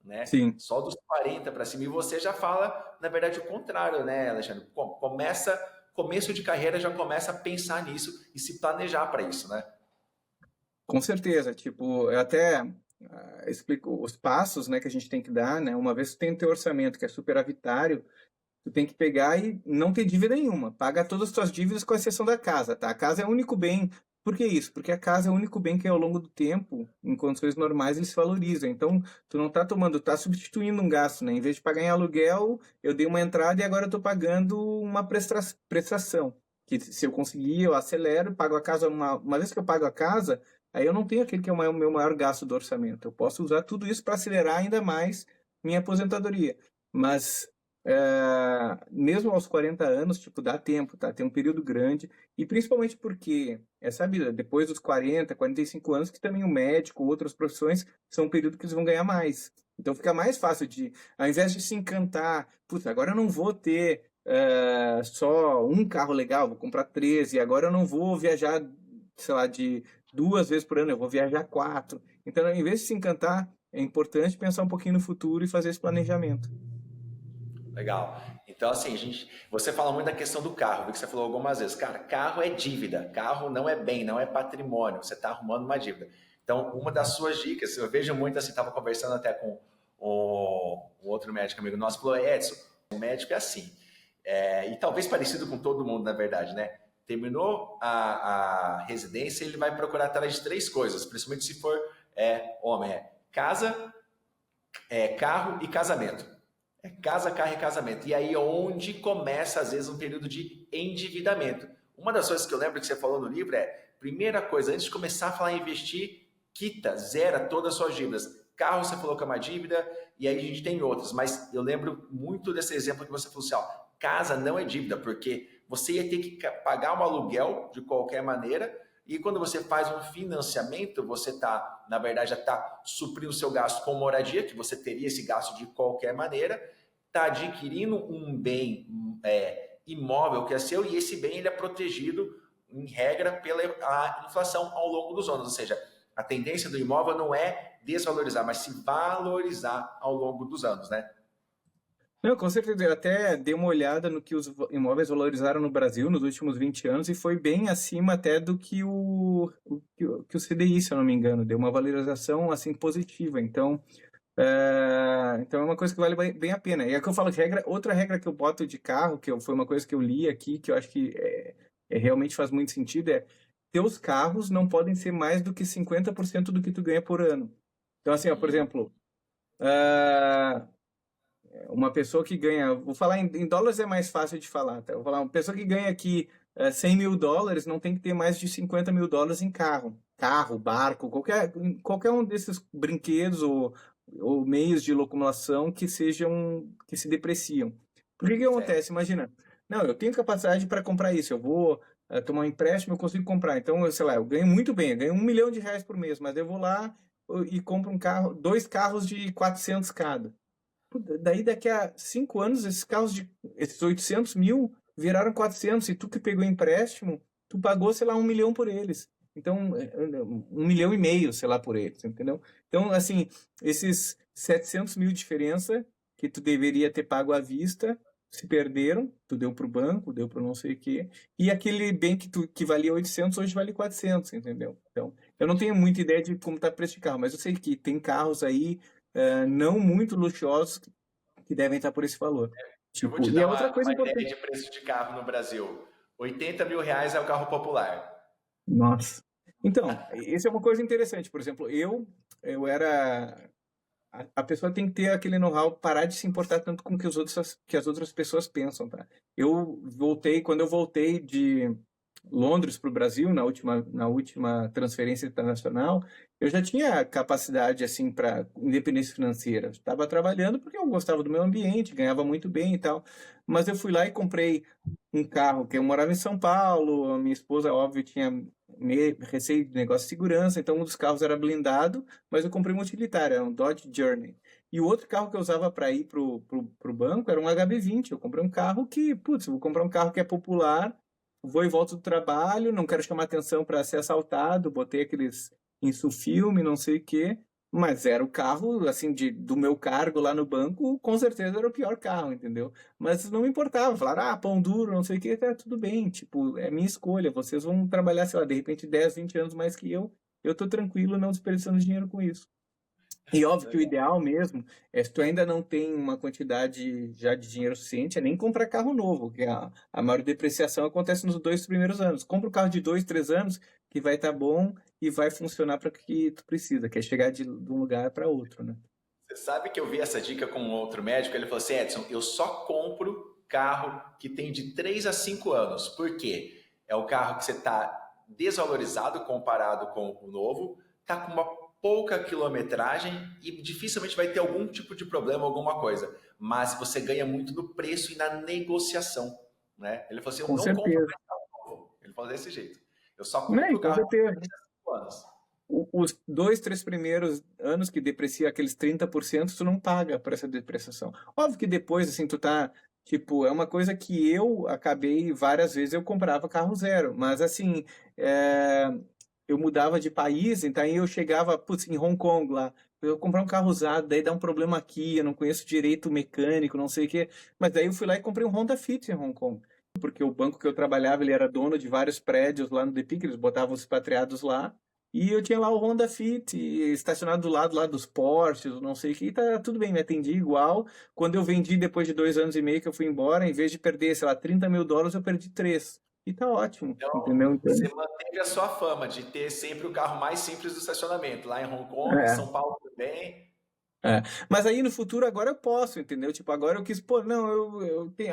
né? Sim. Só dos 40 para cima. E você já fala, na verdade, o contrário, né, Alexandre? Começo de carreira já começa a pensar nisso e se planejar para isso, né? Com certeza, tipo, eu até explico os passos, né, que a gente tem que dar, né? Uma vez que tu tem o teu orçamento, que é superavitário, tu tem que pegar e não ter dívida nenhuma. Paga todas as tuas dívidas com exceção da casa, tá? A casa é o único bem. Por que isso? Porque a casa é o único bem que ao longo do tempo, em condições normais, ele se valoriza. Então, tu não tá tá substituindo um gasto, né? Em vez de pagar em aluguel, eu dei uma entrada e agora eu tô pagando uma prestação. Que se eu conseguir, eu acelero, pago a casa uma vez que eu pago a casa, aí eu não tenho aquele que é o meu maior gasto do orçamento. Eu posso usar tudo isso para acelerar ainda mais minha aposentadoria. Mas mesmo aos 40 anos, tipo, dá tempo, tá? Tem um período grande, e principalmente porque, sabe, depois dos 40, 45 anos, que também o médico, outras profissões, são um período que eles vão ganhar mais. Então fica mais fácil de, ao invés de se encantar, putz, agora eu não vou ter só um carro legal, vou comprar 13, agora eu não vou viajar, sei lá, de 2 vezes por ano, eu vou viajar 4. Então, ao invés de se encantar, é importante pensar um pouquinho no futuro e fazer esse planejamento. Legal. Então, assim, você fala muito da questão do carro, vi que você falou algumas vezes. Cara, carro é dívida, carro não é bem, não é patrimônio, você está arrumando uma dívida. Então, uma das suas dicas, eu vejo muito assim, estava conversando até com um outro médico amigo nosso, falou, Edson, o médico é assim, e talvez parecido com todo mundo, na verdade, né? Terminou a residência, ele vai procurar atrás de 3 coisas, principalmente se for homem, casa, carro e casamento. Casa, carro e casamento. E aí é onde começa, às vezes, um período de endividamento. Uma das coisas que eu lembro que você falou no livro primeira coisa, antes de começar a falar em investir, quita, zera todas as suas dívidas. Carro, você falou que é uma dívida, e aí a gente tem outras. Mas eu lembro muito desse exemplo que você falou assim, ó, casa não é dívida, porque você ia ter que pagar um aluguel de qualquer maneira, e quando você faz um financiamento, você está, na verdade, já está suprindo o seu gasto com moradia, que você teria esse gasto de qualquer maneira, está adquirindo um bem imóvel que é seu, e esse bem ele é protegido, em regra, pela a inflação ao longo dos anos. Ou seja, a tendência do imóvel não é desvalorizar, mas se valorizar ao longo dos anos, né? Não, com certeza. Eu até dei uma olhada no que os imóveis valorizaram no Brasil nos últimos 20 anos e foi bem acima até do que que o CDI, se eu não me engano. Deu uma valorização assim positiva. Então é uma coisa que vale bem a pena. E é que eu falo de regra, outra regra que eu boto de carro, foi uma coisa que eu li aqui, que eu acho que realmente faz muito sentido, teus carros não podem ser mais do que 50% do que tu ganha por ano. Então, assim, ó, por exemplo, ah, uma pessoa que ganha, vou falar em dólares é mais fácil de falar, tá? Vou falar, uma pessoa que ganha aqui US$ 100.000 não tem que ter mais de US$ 50.000 em carro, barco, qualquer um desses brinquedos ou meios de locomoção que se depreciam. Por que Certo. acontece? Imagina, não, eu tenho capacidade para comprar isso, eu vou tomar um empréstimo, eu consigo comprar. Então, sei lá, eu ganho muito bem, eu ganho R$ 1 milhão por mês, mas eu vou lá e compro um carro, 2 carros de 400 cada. Daí, daqui a 5 anos, esses 800 mil viraram 400. E tu que pegou empréstimo, tu pagou, sei lá, 1 milhão por eles. Então, 1,5 milhão, sei lá, por eles, entendeu? Então, assim, esses 700 mil de diferença que tu deveria ter pago à vista se perderam. Tu deu para o banco, deu para não sei o quê. E aquele bem que valia 800, hoje vale 400, entendeu? Então, eu não tenho muita ideia de como está o preço de carro, mas eu sei que tem carros aí não muito luxuosos que devem estar por esse valor. Eu vou Tipo, te e dar a outra coisa uma ideia importante. de preço de carro no Brasil. R$ 80.000 é o carro popular. Nossa. Então, essa é uma coisa interessante. Por exemplo, eu era. A pessoa tem que ter aquele know-how, parar de se importar tanto com o que que as outras pessoas pensam, tá? Quando eu voltei de Londres para o Brasil, na última transferência internacional, eu já tinha capacidade, assim, para independência financeira. Estava trabalhando porque eu gostava do meu ambiente, ganhava muito bem e tal. Mas eu fui lá e comprei um carro, que eu morava em São Paulo, a minha esposa, óbvio, tinha receio de negócio de segurança, então um dos carros era blindado, mas eu comprei um utilitário, era um Dodge Journey. E o outro carro que eu usava para ir pro banco era um HB20. Eu comprei um carro que, putz, eu vou comprar um carro que é popular, vou e volto do trabalho, não quero chamar atenção para ser assaltado, botei aqueles insufilme, não sei o quê, mas era o carro, assim, do meu cargo lá no banco, com certeza era o pior carro, entendeu? Mas não me importava, falaram, pão duro, não sei o quê, tá tudo bem, tipo, é minha escolha, vocês vão trabalhar, sei lá, de repente 10, 20 anos mais que eu tô tranquilo não desperdiçando dinheiro com isso. E óbvio que o Legal. ideal mesmo é se tu ainda não tem uma quantidade já de dinheiro suficiente, é nem comprar carro novo, que a maior depreciação acontece nos 2 primeiros anos. Compra um carro de 2, 3 anos que vai estar bom e vai funcionar para o que tu precisa, que é chegar de um lugar para outro, né? Você sabe que eu vi essa dica com um outro médico, ele falou assim, Edson, eu só compro carro que tem de 3 a 5 anos. Por quê? É o carro que você está desvalorizado comparado com o novo, está com uma pouca quilometragem e dificilmente vai ter algum tipo de problema, alguma coisa. Mas você ganha muito no preço e na negociação, né? Ele falou assim, eu Com não compro certeza. mais carro novo. Ele falou desse jeito. Eu só Né? compro E o com carro certeza. daqui a 5 anos. Os 2, 3 primeiros anos que deprecia aqueles 30%, tu não paga por essa depreciação. Óbvio que depois, assim, tu tá, tipo, é uma coisa que eu acabei, várias vezes eu comprava carro zero, mas assim, é, eu mudava de país, então aí eu chegava, putz, em Hong Kong lá, eu comprar um carro usado, daí dá um problema aqui, eu não conheço direito o mecânico, não sei o quê, mas daí eu fui lá e comprei um Honda Fit em Hong Kong, porque o banco que eu trabalhava, ele era dono de vários prédios lá no The Peak, eles botavam os expatriados lá, e eu tinha lá o Honda Fit estacionado do lado lá dos Porsches, não sei o que, e tá tudo bem, me atendi igual. Quando eu vendi depois de 2 anos e meio que eu fui embora, em vez de perder, sei lá, US$ 30.000, eu perdi 3. E tá ótimo, Então, entendeu? você Então, manteve a sua fama de ter sempre o carro mais simples do estacionamento. Lá em Hong Kong, é. São Paulo também. É. Mas aí no futuro agora eu posso, entendeu? Tipo, agora eu quis, pô, não,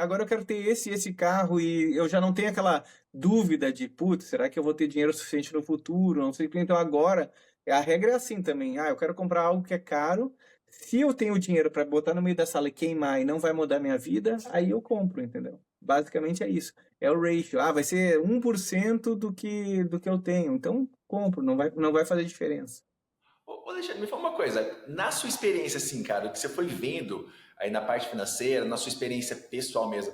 agora eu quero ter esse carro e eu já não tenho aquela dúvida de, putz, será que eu vou ter dinheiro suficiente no futuro? Não sei o que. Então agora a regra é assim também. Ah, eu quero comprar algo que é caro. Se eu tenho dinheiro para botar no meio da sala e queimar e não vai mudar minha vida, aí eu compro, entendeu? Basicamente é isso. É o ratio. Ah, vai ser 1% do que eu tenho. Então compro, não vai fazer diferença. Ô, Alexandre, me fala uma coisa. Na sua experiência, assim, cara, o que você foi vendo aí na parte financeira, na sua experiência pessoal mesmo,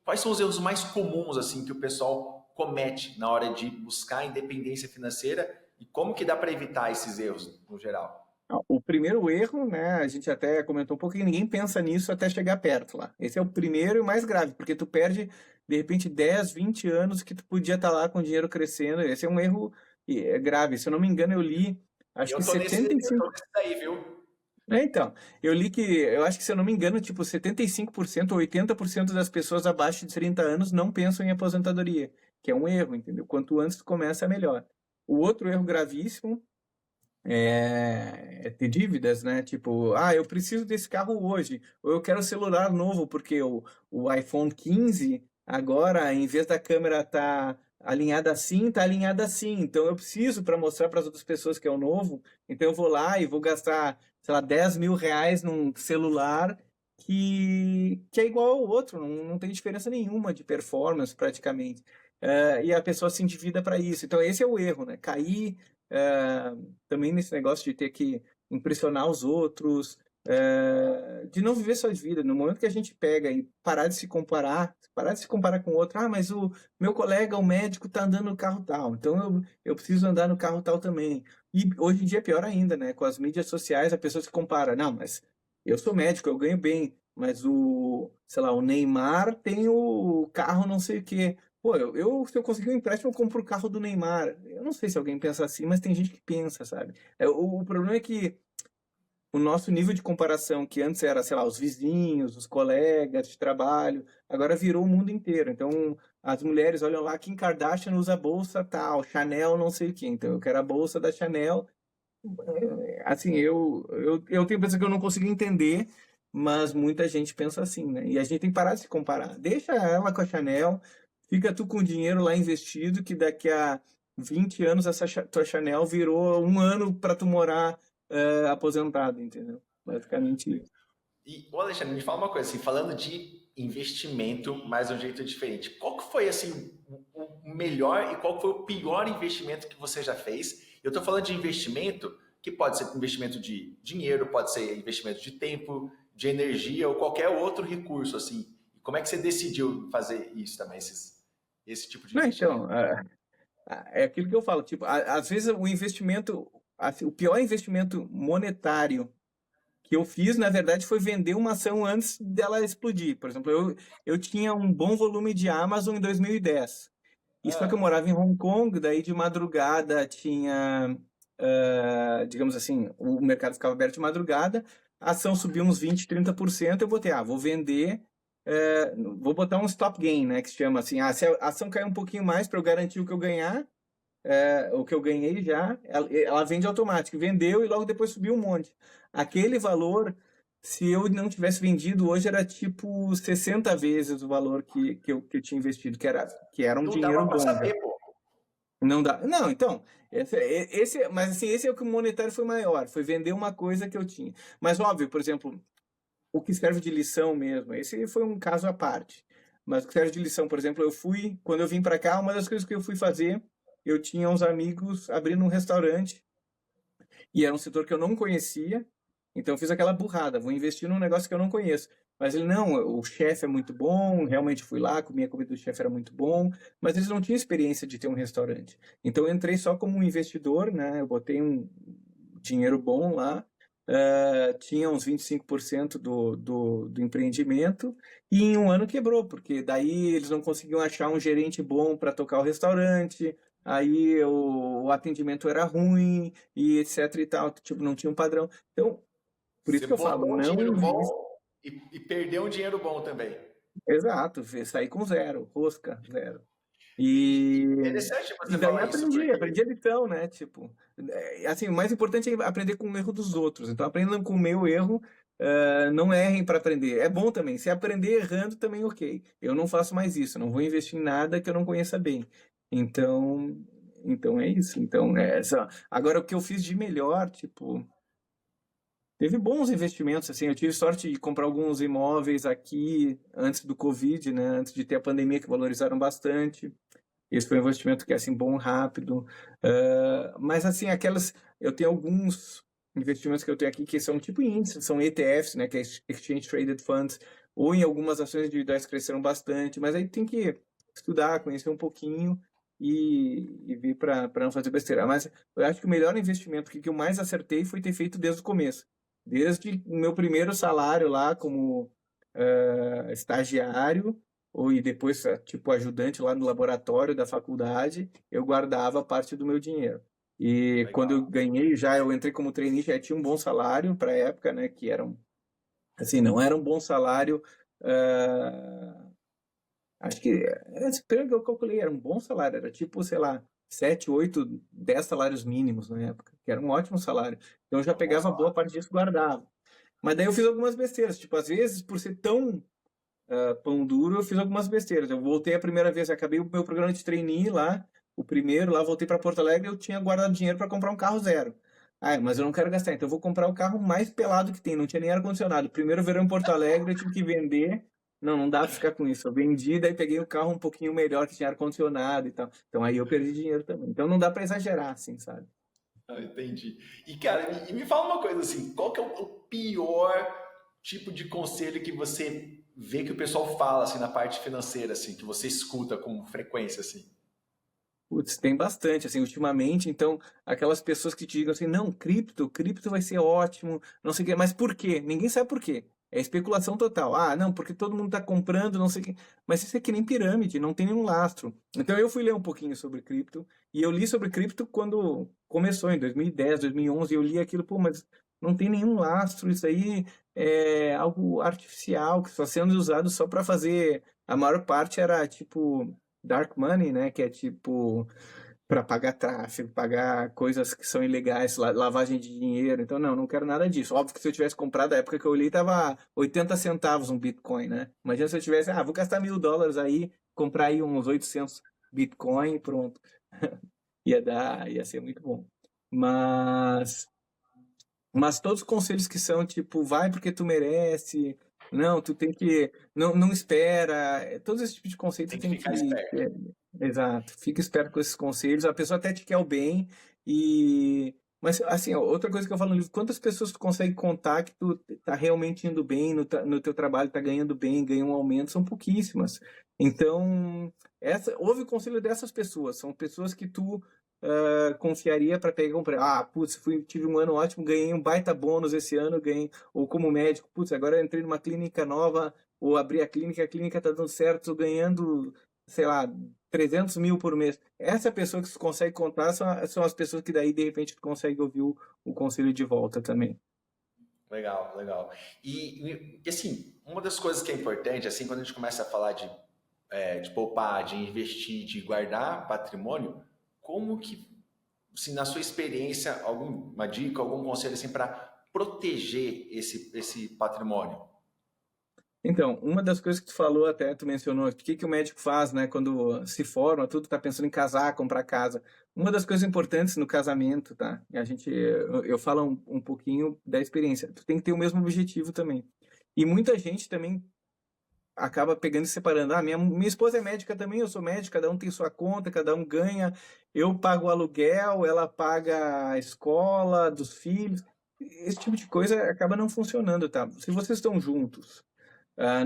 quais são os erros mais comuns, assim, que o pessoal comete na hora de buscar independência financeira e como que dá para evitar esses erros, no geral? Não, o primeiro erro, né, a gente até comentou um pouco que ninguém pensa nisso até chegar perto lá. Esse é o primeiro e o mais grave, porque tu perde, de repente, 10, 20 anos que tu podia estar lá com o dinheiro crescendo. Esse é um erro grave. Se eu não me engano, eu li, acho que Eu tô 75. nesse daí, viu? Então, eu acho que, se eu não me engano, tipo, 75% ou 80% das pessoas abaixo de 30 anos não pensam em aposentadoria, que é um erro, entendeu? Quanto antes tu começa, melhor. O outro erro gravíssimo é ter dívidas, né? Tipo, eu preciso desse carro hoje, ou eu quero um celular novo, porque o iPhone 15 agora, em vez da câmera tá alinhada assim, tá alinhada assim. Então eu preciso para mostrar para as outras pessoas que é o novo. Então eu vou lá e vou gastar, sei lá, R$ 10.000 num celular que é igual ao outro, não tem diferença nenhuma de performance praticamente. E a pessoa se endivida para isso. Então esse é o erro, né? Cair é, também nesse negócio de ter que impressionar os outros, de não viver sua vida. No momento que a gente pega e parar de se comparar com o outro, mas o meu colega, o médico, tá andando no carro tal, então eu preciso andar no carro tal também. E hoje em dia é pior ainda, né? Com as mídias sociais, a pessoa se compara. Não, mas eu sou médico, eu ganho bem, mas sei lá, o Neymar tem o carro não sei o quê. Pô, se eu conseguir um empréstimo, eu compro o carro do Neymar. Eu não sei se alguém pensa assim, mas tem gente que pensa, sabe? O problema é que o nosso nível de comparação, que antes era, sei lá, os vizinhos, os colegas de trabalho, agora virou o mundo inteiro. Então, as mulheres olham lá, Kim Kardashian usa bolsa tal, Chanel não sei o quê. Então, eu quero a bolsa da Chanel. Assim, eu tenho pessoas que eu não consigo entender, mas muita gente pensa assim, né? E a gente tem que parar de se comparar. Deixa ela com a Chanel, fica tu com o dinheiro lá investido, que daqui a 20 anos essa tua Chanel virou um ano para tu morar aposentado, entendeu? Basicamente isso. E, ô Alexandre, me fala uma coisa, assim, falando de investimento, mas de um jeito diferente. Qual que foi, assim, o melhor e qual que foi o pior investimento que você já fez? Eu estou falando de investimento que pode ser investimento de dinheiro, pode ser investimento de tempo, de energia ou qualquer outro recurso, assim. E como é que você decidiu fazer isso também, esse tipo de Não, investimento? então, é aquilo que eu falo, tipo, às vezes o investimento, assim, o pior investimento monetário que eu fiz, na verdade, foi vender uma ação antes dela explodir. Por exemplo, eu tinha um bom volume de Amazon em 2010. E só que eu Ah, morava em Hong Kong, daí de madrugada tinha, digamos assim, o mercado ficava aberto de madrugada, a ação subiu uns 20, 30%, eu botei, vou vender, vou botar um stop gain, né, que se chama assim, se a ação cair um pouquinho mais para eu garantir o que eu ganhar, o que eu ganhei já, ela vende automático. Vendeu e logo depois subiu um monte. Aquele valor, se eu não tivesse vendido hoje, era tipo 60 vezes o valor que eu tinha investido, que era um não dinheiro dava para bom, né? saber, pô. Não dá. Não, então, mas assim, esse é o que o monetário foi maior, foi vender uma coisa que eu tinha. Mas óbvio, por exemplo, o que serve de lição mesmo, esse foi um caso à parte. Mas o que serve de lição, por exemplo, quando eu vim para cá, uma das coisas que eu fui fazer, eu tinha uns amigos abrindo um restaurante e era um setor que eu não conhecia, então eu fiz aquela burrada, vou investir num negócio que eu não conheço. Mas ele, não, o chefe é muito bom, realmente fui lá, comi a comida do chefe era muito bom, mas eles não tinham experiência de ter um restaurante. Então eu entrei só como um investidor, né? Eu botei um dinheiro bom lá, tinha uns 25% do empreendimento, e em um ano quebrou, porque daí eles não conseguiam achar um gerente bom para tocar o restaurante, aí o atendimento era ruim, e etc e tal, tipo, não tinha um padrão. Então, por isso Você que eu falo, botou um não dinheiro invista. bom e perdeu um dinheiro bom também. Exato, sair com zero, rosca, zero. E E, interessante e você daí falar isso, porque aprendi a lição, né? Tipo, assim, o mais importante é aprender com o erro dos outros. Então, aprendam com o meu erro, não errem para aprender. É bom também. Se aprender errando, também ok. Eu não faço mais isso, não vou investir em nada que eu não conheça bem. Então, então é isso. Então, agora o que eu fiz de melhor, tipo, teve bons investimentos, assim, eu tive sorte de comprar alguns imóveis aqui antes do Covid, né? Antes de ter a pandemia, que valorizaram bastante. Esse foi um investimento que é assim bom, rápido. Mas assim, eu tenho alguns investimentos que eu tenho aqui que são tipo índices, são ETFs, né, que é Exchange Traded Funds, ou em algumas ações individuais cresceram bastante, mas aí tem que estudar, conhecer um pouquinho e vir para não fazer besteira. Mas eu acho que o melhor investimento que eu mais acertei foi ter feito desde o começo. Desde o meu primeiro salário lá como estagiário, ou e depois tipo ajudante lá no laboratório da faculdade, eu guardava parte do meu dinheiro. E quando eu legal. ganhei já, eu entrei como trainee, já tinha um bom salário para a época, né, que era assim, não era um bom salário, acho que, pelo que eu calculei, era um bom salário, era tipo, sei lá, 7 8 10 salários mínimos na época, que era um ótimo salário. Então eu já É um bom pegava boa salário. parte disso e guardava. Mas daí eu fiz algumas besteiras, tipo, às vezes, por ser tão pão duro, eu fiz algumas besteiras. Eu voltei a primeira vez, acabei o meu programa de trainee lá, o primeiro lá, voltei para Porto Alegre, eu tinha guardado dinheiro para comprar um carro zero. Ah, mas eu não quero gastar, então eu vou comprar o carro mais pelado que tem, não tinha nem ar-condicionado. Primeiro verão em Porto Alegre, eu tive que vender. Não, não dá para ficar com isso. Eu vendi, daí peguei o carro um pouquinho melhor, que tinha ar-condicionado e tal. Então aí eu perdi dinheiro também. Então não dá para exagerar, assim, sabe? Ah, entendi. E, cara, me fala uma coisa assim, qual que é o pior tipo de conselho que você vê que o pessoal fala, assim, na parte financeira, assim, que você escuta com frequência, assim? Putz, tem bastante, assim, ultimamente, então, aquelas pessoas que te digam assim, não, cripto vai ser ótimo, não sei o quê, mas por quê? Ninguém sabe por quê. É especulação total. Ah, não, porque todo mundo está comprando, não sei o quê. Mas isso é que nem pirâmide, não tem nenhum lastro. Então eu fui ler um pouquinho sobre cripto, e eu li sobre cripto quando começou, em 2010, 2011, e eu li aquilo, pô, mas não tem nenhum lastro, isso aí é algo artificial, que está sendo usado só para fazer. A maior parte era tipo dark money, né? Que é tipo para pagar tráfego, pagar coisas que são ilegais, lavagem de dinheiro. Então, não quero nada disso. Óbvio que se eu tivesse comprado, na época que eu olhei, tava 80 centavos um Bitcoin, né? Imagina se eu tivesse, vou gastar $1.000 aí, comprar aí uns 800 Bitcoin e pronto. Ia ser muito bom. Mas mas todos os conselhos que são tipo, vai porque tu merece, não, tu tem que, não espera, todos esse tipo de conceito Tem que tem ficar que, esperto. exato, fica esperto com esses conselhos, a pessoa até te quer o bem mas assim, ó, outra coisa que eu falo no livro, quantas pessoas tu consegue contar que tu tá realmente indo bem no teu trabalho, tá ganhando bem, ganha um aumento, são pouquíssimas. Então, ouve o conselho dessas pessoas, são pessoas que tu confiaria para pegar e comprar. Ah, putz, tive um ano ótimo, ganhei um baita bônus esse ano, ganhei, ou como médico, putz, agora eu entrei numa clínica nova, ou abri a clínica tá dando certo, tô ganhando, sei lá, 300 mil por mês. Essa pessoa que você consegue contar são as pessoas que daí, de repente, tu consegue ouvir o conselho de volta também. Legal, legal. Assim, uma das coisas que é importante, assim, quando a gente começa a falar de poupar, de investir, de guardar patrimônio, como que, assim, na sua experiência, alguma dica, algum conselho, assim, para proteger esse patrimônio? Então, uma das coisas que tu falou até, tu mencionou, o que que o médico faz, né, quando se forma, tudo tá pensando em casar, comprar casa. Uma das coisas importantes no casamento, tá? Eu falo um pouquinho da experiência. Tu tem que ter o mesmo objetivo também. E muita gente também acaba pegando e separando. Ah, minha esposa é médica também, eu sou médico, cada um tem sua conta, cada um ganha. Eu pago o aluguel, ela paga a escola dos filhos. Esse tipo de coisa acaba não funcionando, tá? Se vocês estão juntos,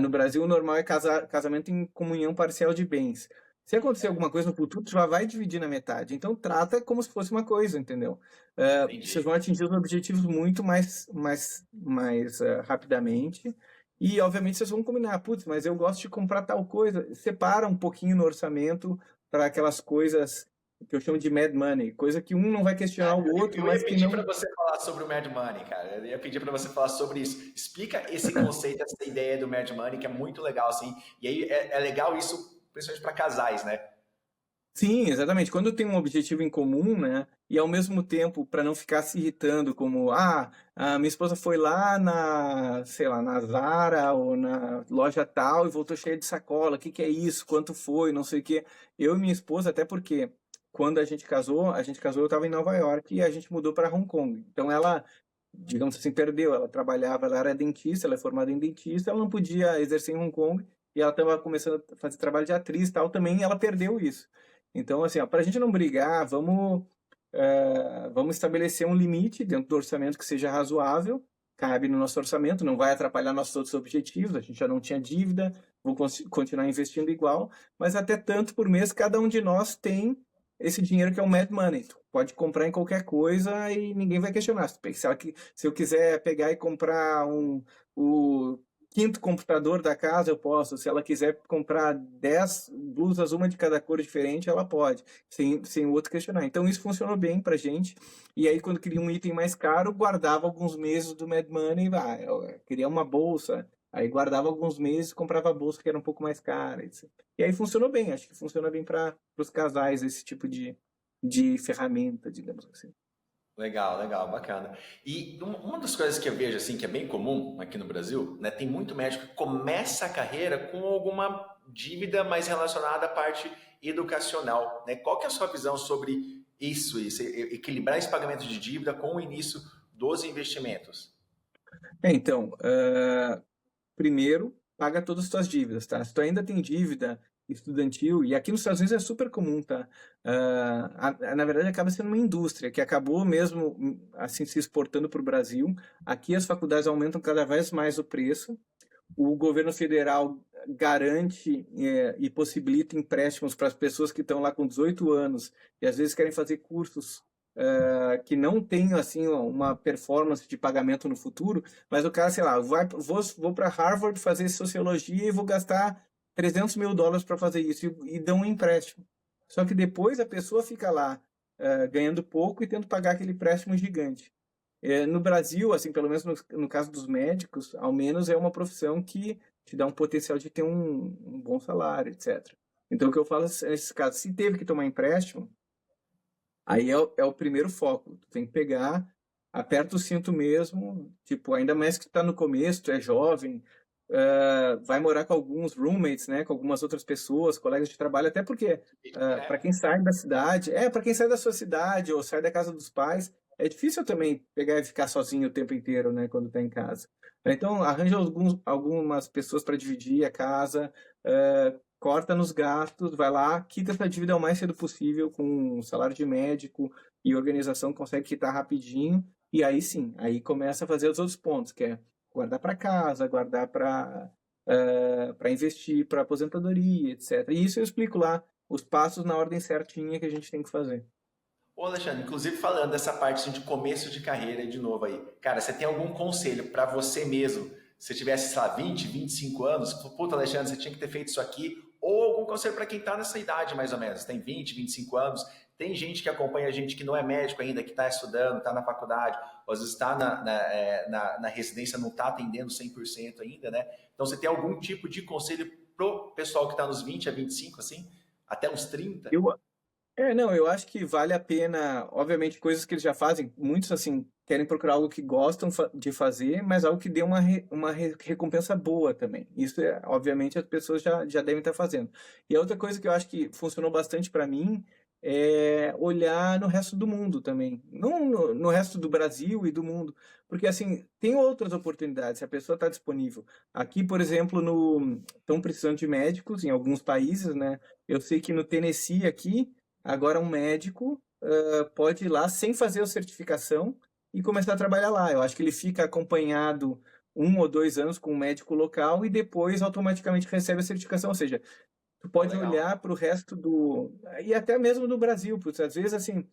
no Brasil, o normal é casamento em comunhão parcial de bens. Se acontecer alguma coisa no futuro, tu já vai dividir na metade. Então, trata como se fosse uma coisa, entendeu? Vocês Entendi. vão atingir os objetivos muito mais rapidamente. E, obviamente, vocês vão combinar. Putz, mas eu gosto de comprar tal coisa. Separa um pouquinho no orçamento para aquelas coisas que eu chamo de mad money. Coisa que um não vai questionar o outro, Eu mas ia que pedir para não. você falar sobre o Mad Money, cara. Eu ia pedir para você falar sobre isso. Explica esse conceito, essa ideia do Mad Money, que é muito legal, assim. E aí é legal isso, principalmente para casais, né? Sim, exatamente. Quando tem um objetivo em comum, né? E ao mesmo tempo, para não ficar se irritando, como, a minha esposa foi lá sei lá, na Zara ou na loja tal e voltou cheia de sacola. O que que é isso? Quanto foi? Não sei o quê. Eu e minha esposa, até porque quando a gente casou, eu estava em Nova York e a gente mudou para Hong Kong. Então ela, digamos assim, perdeu. Ela trabalhava, ela era dentista, ela é formada em dentista, ela não podia exercer em Hong Kong e ela estava começando a fazer trabalho de atriz e tal também, e ela perdeu isso. Então, assim, para a gente não brigar, vamos estabelecer um limite dentro do orçamento que seja razoável, cabe no nosso orçamento, não vai atrapalhar nossos outros objetivos, a gente já não tinha dívida, vou continuar investindo igual, mas até tanto por mês, cada um de nós tem esse dinheiro que é o mad money. Tu pode comprar em qualquer coisa e ninguém vai questionar. Se eu quiser pegar e comprar o quinto computador da casa, eu posso. Se ela quiser comprar 10 blusas, uma de cada cor diferente, ela pode, sem o outro questionar. Então, isso funcionou bem pra gente. E aí, quando queria um item mais caro, guardava alguns meses do Mad Money. Eu queria uma bolsa. Aí guardava alguns meses e comprava a bolsa que era um pouco mais cara. Etc. E aí funcionou bem. Acho que funciona bem para os casais esse tipo de ferramenta, digamos assim. Legal, legal, bacana. E uma das coisas que eu vejo assim que é bem comum aqui no Brasil, né, tem muito médico que começa a carreira com alguma dívida mais relacionada à parte educacional, né? Qual que é a sua visão sobre isso, equilibrar esse pagamento de dívida com o início dos investimentos? Então, primeiro, paga todas as tuas dívidas, tá? Se tu ainda tem dívida estudantil, e aqui nos Estados Unidos é super comum, tá? Na verdade, acaba sendo uma indústria que acabou mesmo, assim, se exportando para o Brasil. Aqui as faculdades aumentam cada vez mais o preço. O governo federal garante e possibilita empréstimos para as pessoas que estão lá com 18 anos e às vezes querem fazer cursos que não têm assim uma performance de pagamento no futuro, mas o cara, sei lá, vou para Harvard fazer sociologia e vou gastar US$ 300.000 para fazer isso e dão um empréstimo. Só que depois a pessoa fica lá ganhando pouco e tendo que pagar aquele empréstimo gigante. No Brasil, assim, pelo menos no caso dos médicos, ao menos é uma profissão que te dá um potencial de ter um bom salário, etc. Então, o que eu falo nesses casos, se teve que tomar empréstimo, aí é o primeiro foco. Tu tem que pegar, aperta o cinto mesmo, tipo, ainda mais que tu tá no começo, tu é jovem, vai morar com alguns roommates, né, com algumas outras pessoas, colegas de trabalho, até porque para quem sai da cidade, para quem sai da sua cidade ou sai da casa dos pais, é difícil também pegar e ficar sozinho o tempo inteiro, né, quando tá em casa. Então, arranja algumas pessoas para dividir a casa, corta nos gastos, vai lá, quita essa dívida o mais cedo possível com salário de médico e organização consegue quitar rapidinho, e aí sim, aí começa a fazer os outros pontos, que é guardar para casa, guardar para investir, para aposentadoria, etc. E isso eu explico lá, os passos na ordem certinha que a gente tem que fazer. Ô Alexandre, inclusive falando dessa parte assim, de começo de carreira de novo aí, cara, você tem algum conselho para você mesmo? Se tivesse, sei lá, 20, 25 anos, puta Alexandre, você tinha que ter feito isso aqui, ou algum conselho para quem está nessa idade mais ou menos, tem 20, 25 anos, tem gente que acompanha a gente que não é médico ainda, que está estudando, está na faculdade, ou às vezes está na residência, não está atendendo 100% ainda, né? Então você tem algum tipo de conselho pro pessoal que está nos 20 a 25, assim, até uns 30? Eu, Não, eu acho que vale a pena, obviamente, coisas que eles já fazem, muitos, assim, querem procurar algo que gostam de fazer, mas algo que dê uma recompensa boa também. Isso, obviamente, as pessoas já devem estar fazendo. E a outra coisa que eu acho que funcionou bastante para mim é olhar no resto do mundo também. Não no resto do Brasil e do mundo, porque, assim, tem outras oportunidades, se a pessoa está disponível. Aqui, por exemplo, no estão precisando de médicos em alguns países, né? Eu sei que no Tennessee, aqui, agora um médico pode ir lá sem fazer a certificação e começar a trabalhar lá. Eu acho que ele fica acompanhado 1 ou 2 anos com um médico local e depois automaticamente recebe a certificação. Ou seja, tu Pô, pode legal. olhar para o resto do... E até mesmo do Brasil, porque às vezes, assim,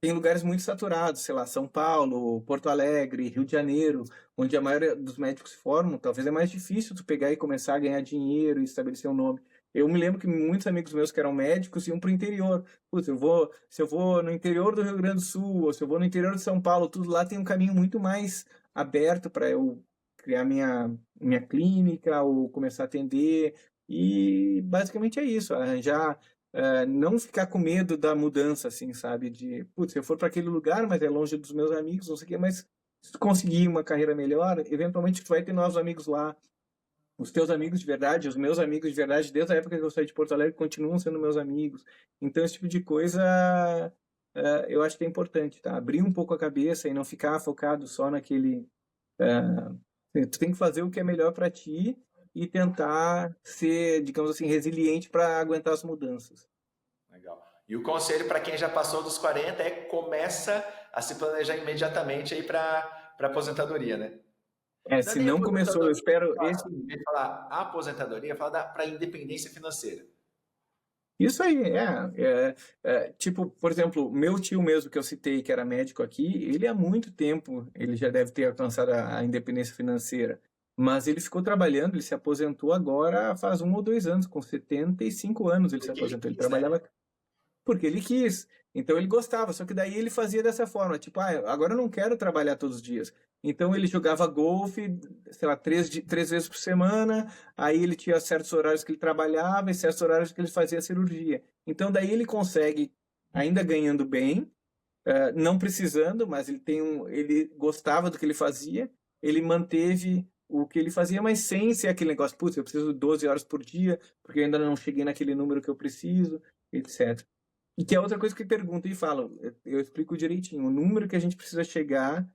tem lugares muito saturados, sei lá, São Paulo, Porto Alegre, Rio de Janeiro, onde a maioria dos médicos se formam, talvez é mais difícil tu pegar e começar a ganhar dinheiro e estabelecer um nome. Eu me lembro que muitos amigos meus que eram médicos iam para o interior. Putz, se eu vou no interior do Rio Grande do Sul, ou se eu vou no interior de São Paulo, tudo lá tem um caminho muito mais aberto para eu criar minha clínica ou começar a atender. E basicamente é isso, arranjar não ficar com medo da mudança, assim, sabe? De, putz, eu for para aquele lugar, mas é longe dos meus amigos, não sei o quê, mas se tu conseguir uma carreira melhor, eventualmente tu vai ter novos amigos lá. Os teus amigos de verdade, os meus amigos de verdade, desde a época que eu saí de Porto Alegre, continuam sendo meus amigos. Então, esse tipo de coisa, eu acho que é importante, tá? Abrir um pouco a cabeça e não ficar focado só naquele. Tu tem que fazer o que é melhor para ti e tentar ser, digamos assim, resiliente para aguentar as mudanças. Legal. E o conselho para quem já passou dos 40 é começa a se planejar imediatamente aí para aposentadoria, né? Não é Se nem não começou, eu aposentadoria, espero fala assim, em vez de falar aposentadoria, fala para independência financeira. isso aí, tipo, por exemplo, meu tio mesmo que eu citei, que era médico aqui, ele há muito tempo, ele já deve ter alcançado a independência financeira, mas ele ficou trabalhando, ele se aposentou agora faz 1 ou 2 anos, com 75 anos ele se Porque ele aposentou, ele quis, né? trabalhava porque ele quis. Então ele gostava, só que daí ele fazia dessa forma, tipo, agora eu não quero trabalhar todos os dias. Então ele jogava golfe, sei lá, 3 vezes por semana, aí ele tinha certos horários que ele trabalhava e certos horários que ele fazia cirurgia. Então daí ele consegue, ainda ganhando bem, não precisando, mas ele gostava do que ele fazia, ele manteve o que ele fazia, mas sem ser aquele negócio, putz, eu preciso 12 horas por dia, porque eu ainda não cheguei naquele número que eu preciso, etc. E que é outra coisa que perguntam e falam, eu explico direitinho, o número que a gente precisa chegar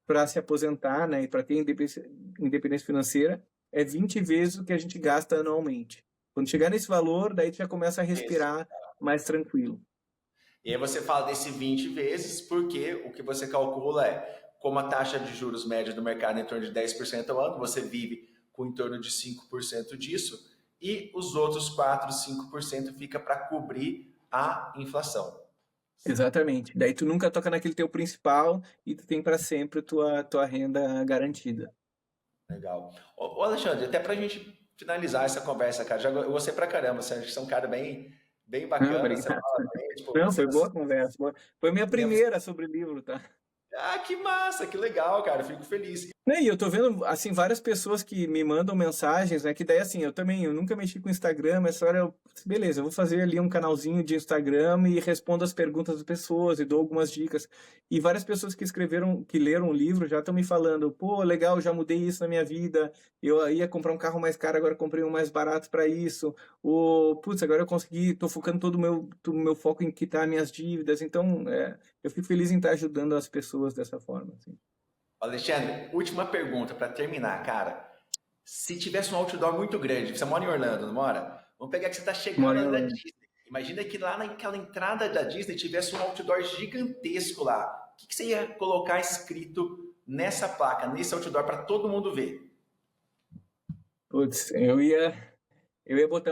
para se aposentar, né, e para ter independência financeira é 20 vezes o que a gente gasta anualmente. Quando chegar nesse valor, daí tu já começa a Isso. respirar mais tranquilo. E aí você fala desse 20 vezes, porque o que você calcula é como a taxa de juros média do mercado é em torno de 10% ao ano, você vive com em torno de 5% disso, e os outros 4, 5% fica para cobrir a inflação. Exatamente. Daí tu nunca toca naquele teu principal e tu tem para sempre tua renda garantida. Legal. Ô Alexandre, até para a gente finalizar essa conversa, cara, eu gostei pra caramba, você é um cara bem Não, bacana, você obrigado. fala bem, tipo, Não, você foi não boa conversa. Foi minha nem primeira sobre livro, tá? ah, que massa, que legal, cara. Fico feliz. Né, e eu tô vendo, assim, várias pessoas que me mandam mensagens, né, que daí, assim, eu nunca mexi com Instagram, mas essa hora beleza, eu vou fazer ali um canalzinho de Instagram e respondo as perguntas das pessoas e dou algumas dicas. E várias pessoas que escreveram, que leram o livro já estão me falando, pô, legal, já mudei isso na minha vida, eu ia comprar um carro mais caro, agora comprei um mais barato para isso, putz, agora eu consegui, tô focando todo o meu foco em quitar minhas dívidas, então, eu fico feliz em estar ajudando as pessoas dessa forma, assim. Alexandre, última pergunta para terminar, cara. Se tivesse um outdoor muito grande, você mora em Orlando, não mora? Vamos pegar que você está chegando Moro em ali na Orlando. Disney. Imagina que lá naquela entrada da Disney tivesse um outdoor gigantesco lá. O que você ia colocar escrito nessa placa, nesse outdoor, para todo mundo ver? Putz, eu ia botar.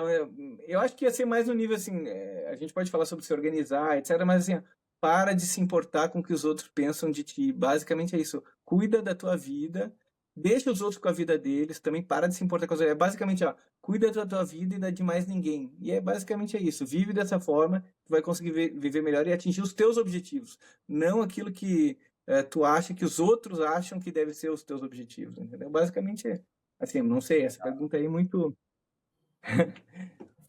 Eu acho que ia ser mais no nível assim. A gente pode falar sobre se organizar, etc. Mas assim, ó, para de se importar com o que os outros pensam de ti. Basicamente é isso. Cuida da tua vida, deixa os outros com a vida deles. Também para de se importar com os outros. É basicamente, ó, cuida da tua vida e da de mais ninguém. E basicamente é isso. Vive dessa forma, tu vai conseguir viver melhor e atingir os teus objetivos. Não aquilo que tu acha que os outros acham que deve ser os teus objetivos. Entendeu? Basicamente é. Assim, não sei, essa pergunta aí é muito.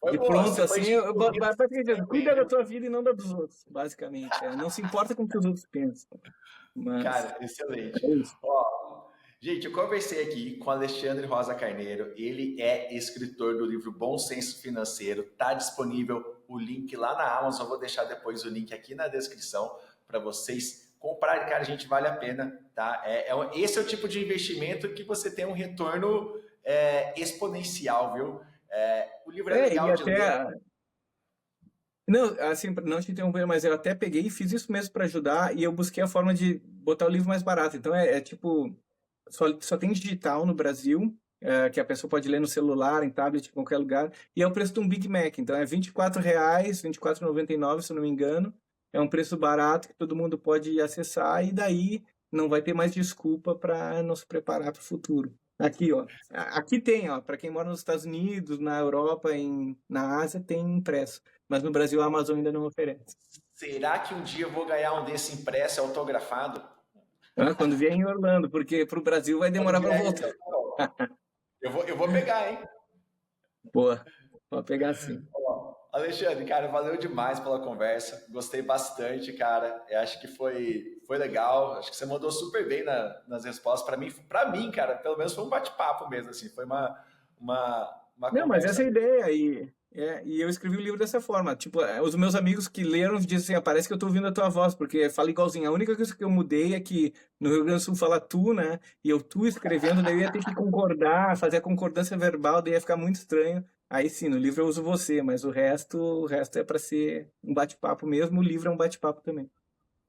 Foi De boa, pronto, você foi assim, de improviso basicamente, cuida também, da viu? tua vida e não da dos outros, basicamente. Não se importa com o que os outros pensam. Mas Cara, excelente. é isso. Ó, gente, eu conversei aqui com Alexandre Rosa Carneiro. Ele é escritor do livro Bom Senso Financeiro. Tá disponível o link lá na Amazon. Eu vou deixar depois o link aqui na descrição para vocês comprarem. Cara, gente, vale a pena, tá? Esse é o tipo de investimento que você tem um retorno exponencial, viu? O livro é E legal de ler. até, não, assim, não te interromper, mas eu até peguei e fiz isso mesmo para ajudar e eu busquei a forma de botar o livro mais barato. Então tipo, só tem digital no Brasil, que a pessoa pode ler no celular, em tablet, em qualquer lugar, e é o preço de um Big Mac. Então é R$ 24, R$ 24,99, se eu não me engano. É um preço barato que todo mundo pode acessar e daí não vai ter mais desculpa para não se preparar para o futuro. Aqui, ó. Aqui tem, ó, para quem mora nos Estados Unidos, na Europa, na Ásia, tem impresso. Mas no Brasil a Amazon ainda não oferece. Será que um dia eu vou ganhar um desse impresso e autografado? Quando vier em Orlando, porque para o Brasil vai Quando demorar para vier aí, voltar. eu vou pegar, hein? Boa, pode pegar sim. Ó, Alexandre, cara, valeu demais pela conversa. Gostei bastante, cara. Eu acho que foi legal. Acho que você mandou super bem nas respostas. Para mim, cara, pelo menos foi um bate-papo mesmo, assim. Foi uma Não, mas essa conversa. é a ideia. E eu escrevi o livro dessa forma. Tipo, os meus amigos que leram dizem assim, parece que eu tô ouvindo a tua voz, porque fala igualzinho. A única coisa que eu mudei é que no Rio Grande do Sul fala tu, né? E eu tu escrevendo, daí eu ia ter que concordar, fazer a concordância verbal, daí ia ficar muito estranho. Aí sim, no livro eu uso você, mas o resto é para ser um bate-papo mesmo. O livro é um bate-papo também.